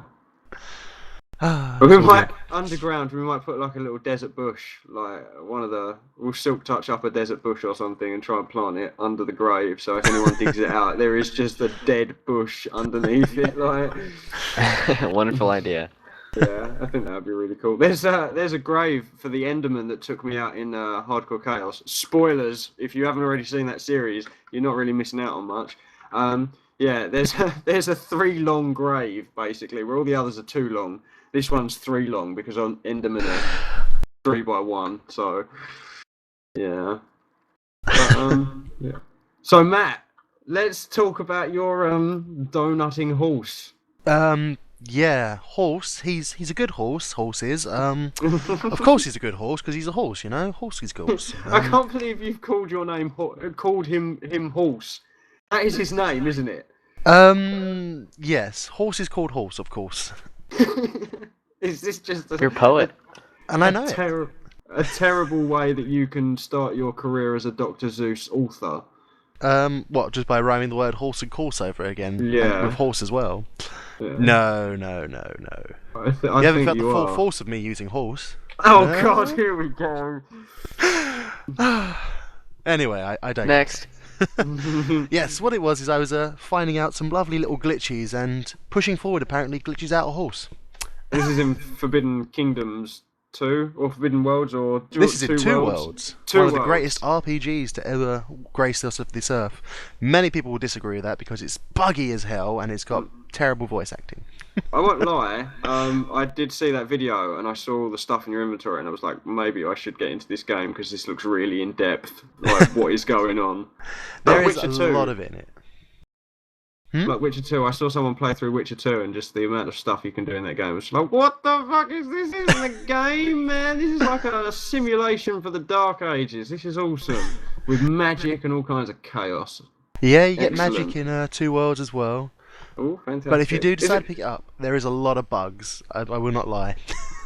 Ah, But we it's all might good. underground. We might put like a little desert bush, like we'll silk touch up a desert bush or something, and try and plant it under the grave. So if anyone digs it out, there is just a dead bush underneath it. Like, Wonderful idea. yeah, I think that would be really cool. There's a grave for the Enderman that took me out in Hardcore Chaos. Spoilers: if you haven't already seen that series, you're not really missing out on much. Yeah, there's a 3 long grave basically, where all the others are 2 long. This one's 3 long because on Enderman are 3 by 1. So yeah. But, yeah. So Matt, let's talk about your donutting horse. Yeah, horse. He's a good horse. Horse is. Of course he's a good horse because he's a horse. You know, horse is horse. I can't believe you've called your name called him horse. That is his name, isn't it? Yes, horse is called horse, of course, Is this just You're a poet. and I know it. a terrible way that you can start your career as a Dr. Zeus author? What? Just by rhyming the word horse and course over again? And Yeah. with horse as well. Yeah. No. I You think haven't felt you the full are. force of me using horse. Oh No? God, here we go. Anyway, I don't. Next. Yes, what it was is I was finding out some lovely little glitches and pushing forward apparently glitches out a horse. This is in Forbidden Kingdoms 2 or Forbidden Worlds or This is in Two Worlds. Worlds, Two one of the Worlds. greatest RPGs to ever grace us of this earth. Many people will disagree with that because it's buggy as hell and it's got terrible voice acting. I won't lie. I did see that video and I saw all the stuff in your inventory and I was like, maybe I should get into this game because this looks really in depth. Like what is going on? There Like is a Witcher 2. lot of it in it. Like Witcher 2, I saw someone play through Witcher 2 and just the amount of stuff you can do in that game. It's like, what the fuck is this? This isn't a game, man. This is like a simulation for the Dark Ages. This is awesome. With magic and all kinds of chaos. Yeah, you get Excellent. magic in Two Worlds as well. Oh, fantastic. But if you do Is decide it- to pick it up, there is a lot of bugs. I will not lie.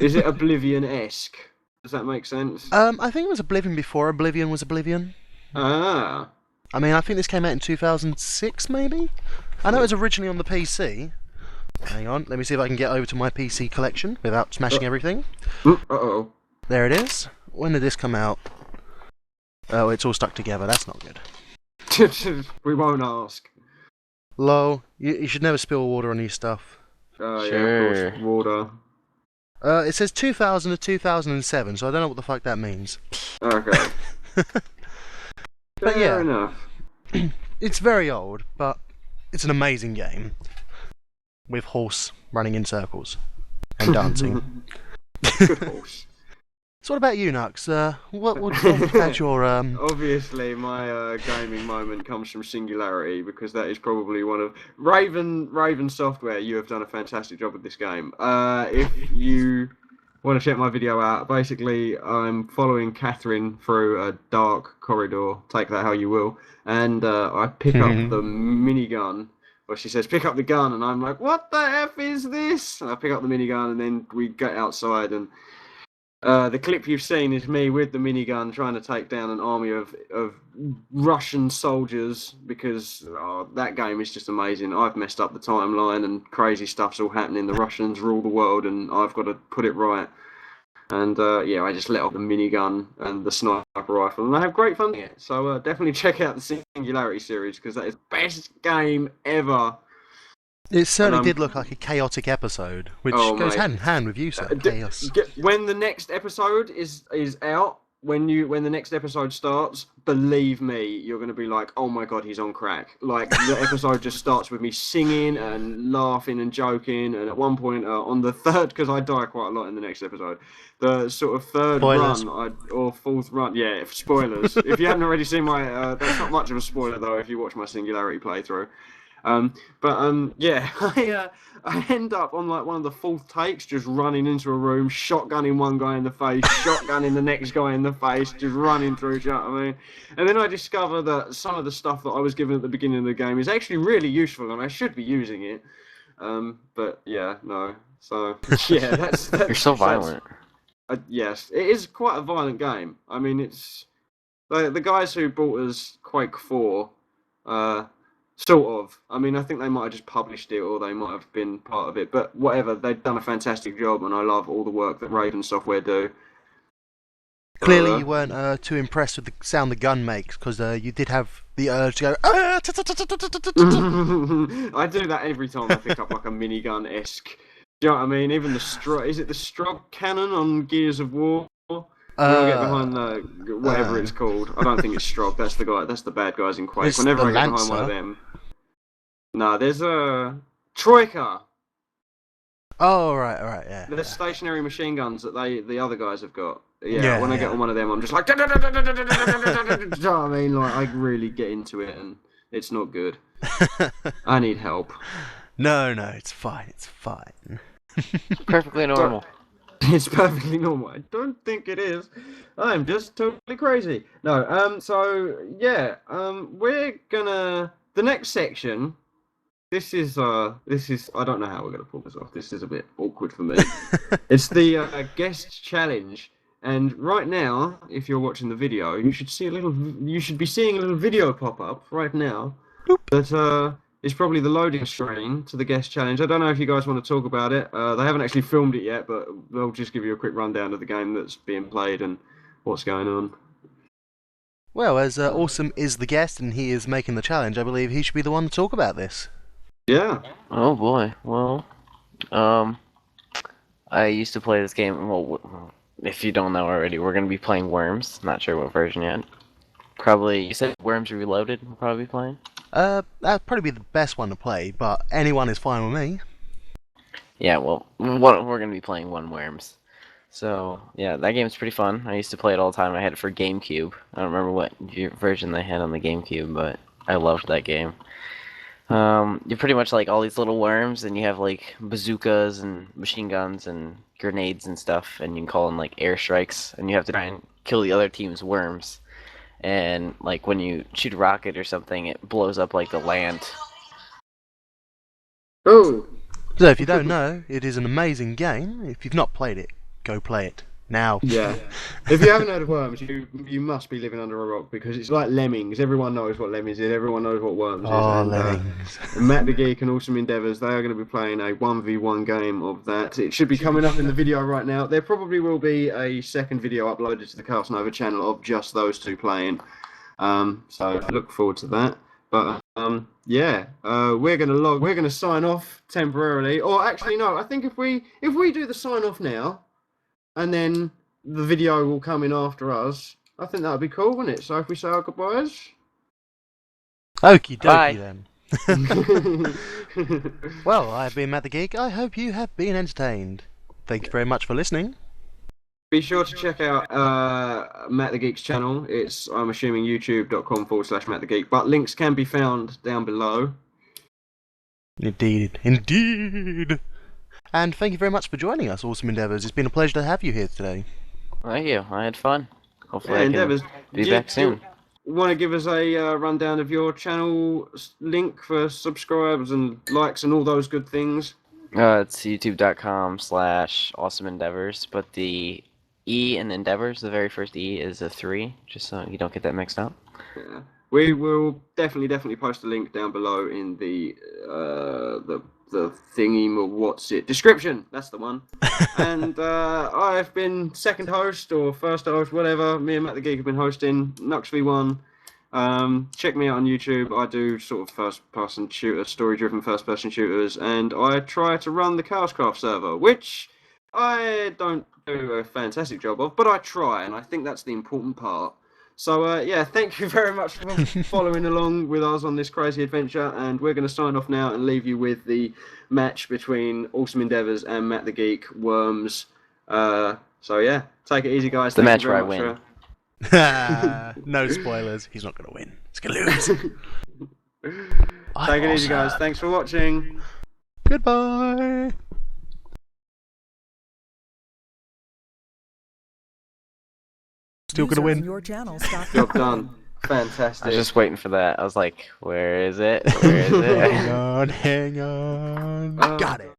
Is it Oblivion-esque? Does that make sense? I think it was Oblivion before Oblivion was Oblivion. Ah. I mean, I think this came out in 2006, maybe? I know it was originally on the PC. Hang on, let me see if I can get over to my PC collection without smashing everything. Uh-oh. There it is. When did this come out? Oh, it's all stuck together. That's not good. We won't ask. Lol, you should never spill water on your stuff. Yeah, of Sure. course. Water. It says 2000 to 2007, so I don't know what the fuck that means. Okay. But Fair yeah. enough. It's very old, but it's an amazing game. With horse running in circles and dancing. Good horse. So what about you, Nux? What had your Obviously, my gaming moment comes from Singularity because that is probably one of Raven Software. You have done a fantastic job with this game. If you want to check my video out, basically I'm following Catherine through a dark corridor. Take that how you will, and I pick up the minigun. Well, she says, pick up the gun, and I'm like, what the F is this? And I pick up the minigun, and then we get outside, and the clip you've seen is me with the minigun trying to take down an army of Russian soldiers because that game is just amazing. I've messed up the timeline and crazy stuff's all happening. The Russians rule the world, and I've got to put it right. And yeah, I just let off the minigun and the sniper rifle, and I have great fun with it. So definitely check out the Singularity series because that is the best game ever. It certainly did look like a chaotic episode, which goes hand in hand with you, sir. Chaos. When the next episode is out, when the next episode starts, believe me, you're going to be like, oh my god, he's on crack. Like, the episode just starts with me singing and laughing and joking, and at one point on the third, because I die quite a lot in the next episode, the sort of third Spoilers. run, or fourth run, yeah, spoilers. If you haven't already seen my, that's not much of a spoiler though, if you watch my Singularity playthrough. Yeah, I end up on like one of the fourth takes, just running into a room, shotgunning one guy in the face, shotgunning the next guy in the face, just running through. Do you know what I mean? And then I discover that some of the stuff that I was given at the beginning of the game is actually really useful, and I should be using it. But yeah, no. So yeah, that's You're so violent. Yes, it is quite a violent game. I mean, it's the guys who bought us Quake 4. Sort of. I mean, I think they might have just published it, or they might have been part of it. But whatever, they've done a fantastic job, and I love all the work that Raven Software do. Clearly, you weren't too impressed with the sound the gun makes, because you did have the urge to go. "Ah, ta, ta, ta, ta, ta, ta, ta, ta." I do that every time I pick up like a minigun-esque. Do you know what I mean? Even the is it the Strog cannon on Gears of War? When I get behind whatever it's called. I don't think it's Strog. That's the guy. That's the bad guys in Quake. It's Whenever the I get behind one of Lancer. them. No, there's a Troika. Oh, right, yeah. The stationary machine guns that the other guys have got. Yeah, Yeah, when I get yeah. on one of them, I'm just like, do you know what I mean? Like, I really get into it, and it's not good. I need help. No, it's fine. It's fine. Perfectly normal. It's perfectly normal. I don't think it is. I'm just totally crazy. No, so yeah, we're gonna the next section. This is I don't know how we're gonna pull this off. This is a bit awkward for me. It's the guest challenge, and right now, if you're watching the video, you should be seeing a little video pop up right now. That is probably the loading screen to the guest challenge. I don't know if you guys want to talk about it. They haven't actually filmed it yet, but they'll just give you a quick rundown of the game that's being played and what's going on. Well, as Awesome is the guest and he is making the challenge, I believe he should be the one to talk about this. Yeah. Oh boy. Well, I used to play this game. Well, if you don't know already, we're gonna be playing Worms. Not sure what version yet. Probably you said Worms Reloaded. We'll probably be playing. That'd probably be the best one to play, but anyone is fine with me. Yeah. Well, we're gonna be playing One Worms. So yeah, that game's pretty fun. I used to play it all the time. I had it for GameCube. I don't remember what version they had on the GameCube, but I loved that game. You're pretty much like all these little worms, and you have like bazookas and machine guns and grenades and stuff, and you can call them like airstrikes, and you have to try and kill the other team's worms. And like when you shoot a rocket or something, it blows up like the land. Oh. So if you don't know, it is an amazing game. If you've not played it, go play it now. Yeah. If you haven't heard of Worms, you must be living under a rock because it's like Lemmings. Everyone knows what Lemmings is. Everyone knows what Worms is. Oh, And, Lemmings. Matt the Geek and Awesome Endeavours, they are going to be playing a 1v1 game of that. It should be coming up in the video right now. There probably will be a second video uploaded to the ChaosNova channel of just those two playing. So look forward to that. But yeah, we're gonna sign off temporarily. Or actually, no. I think if we do the sign off now, and then the video will come in after us, I think that would be cool, wouldn't it? So if we say our goodbyes. Okie Bye. dokie then. Well, I've been Matt the Geek. I hope you have been entertained. Thank you very much for listening. Be sure to check out Matt the Geek's channel. It's, I'm assuming, youtube.com/Matt the Geek, but links can be found down below. Indeed. Indeed. And thank you very much for joining us, Awesome Endeavours. It's been a pleasure to have you here today. Thank you. I had fun. Hopefully Yeah, I can Endeavours, be back soon. Want to give us a rundown of your channel link for subscribers and likes and all those good things? It's youtube.com/awesome endeavors, but the E in endeavors, the very first E, is a 3, just so you don't get that mixed up. Yeah. We will definitely post a link down below in the thingy, what's it, description. That's the one. And I've been second host or first host, whatever. Me and Matt the Geek have been hosting Nux V1. Check me out on YouTube. I do sort of first-person shooter, story-driven first-person shooters, and I try to run the Chaoscraft server, which I don't do a fantastic job of, but I try, and I think that's the important part. So, yeah, thank you very much for following along with us on this crazy adventure, and we're going to sign off now and leave you with the match between Awesome Endeavours and Matt the Geek, Worms. So, yeah, take it easy, guys. The Thank match you very where I much win. No spoilers. He's not going to win. He's going to lose. Take it easy, guys. Thanks for watching. Goodbye. Still going to User in win. your channel stopped Job recording. done. Fantastic. I was just waiting for that. I was like, where is it? Where is it? Hang on, hang on. Got it.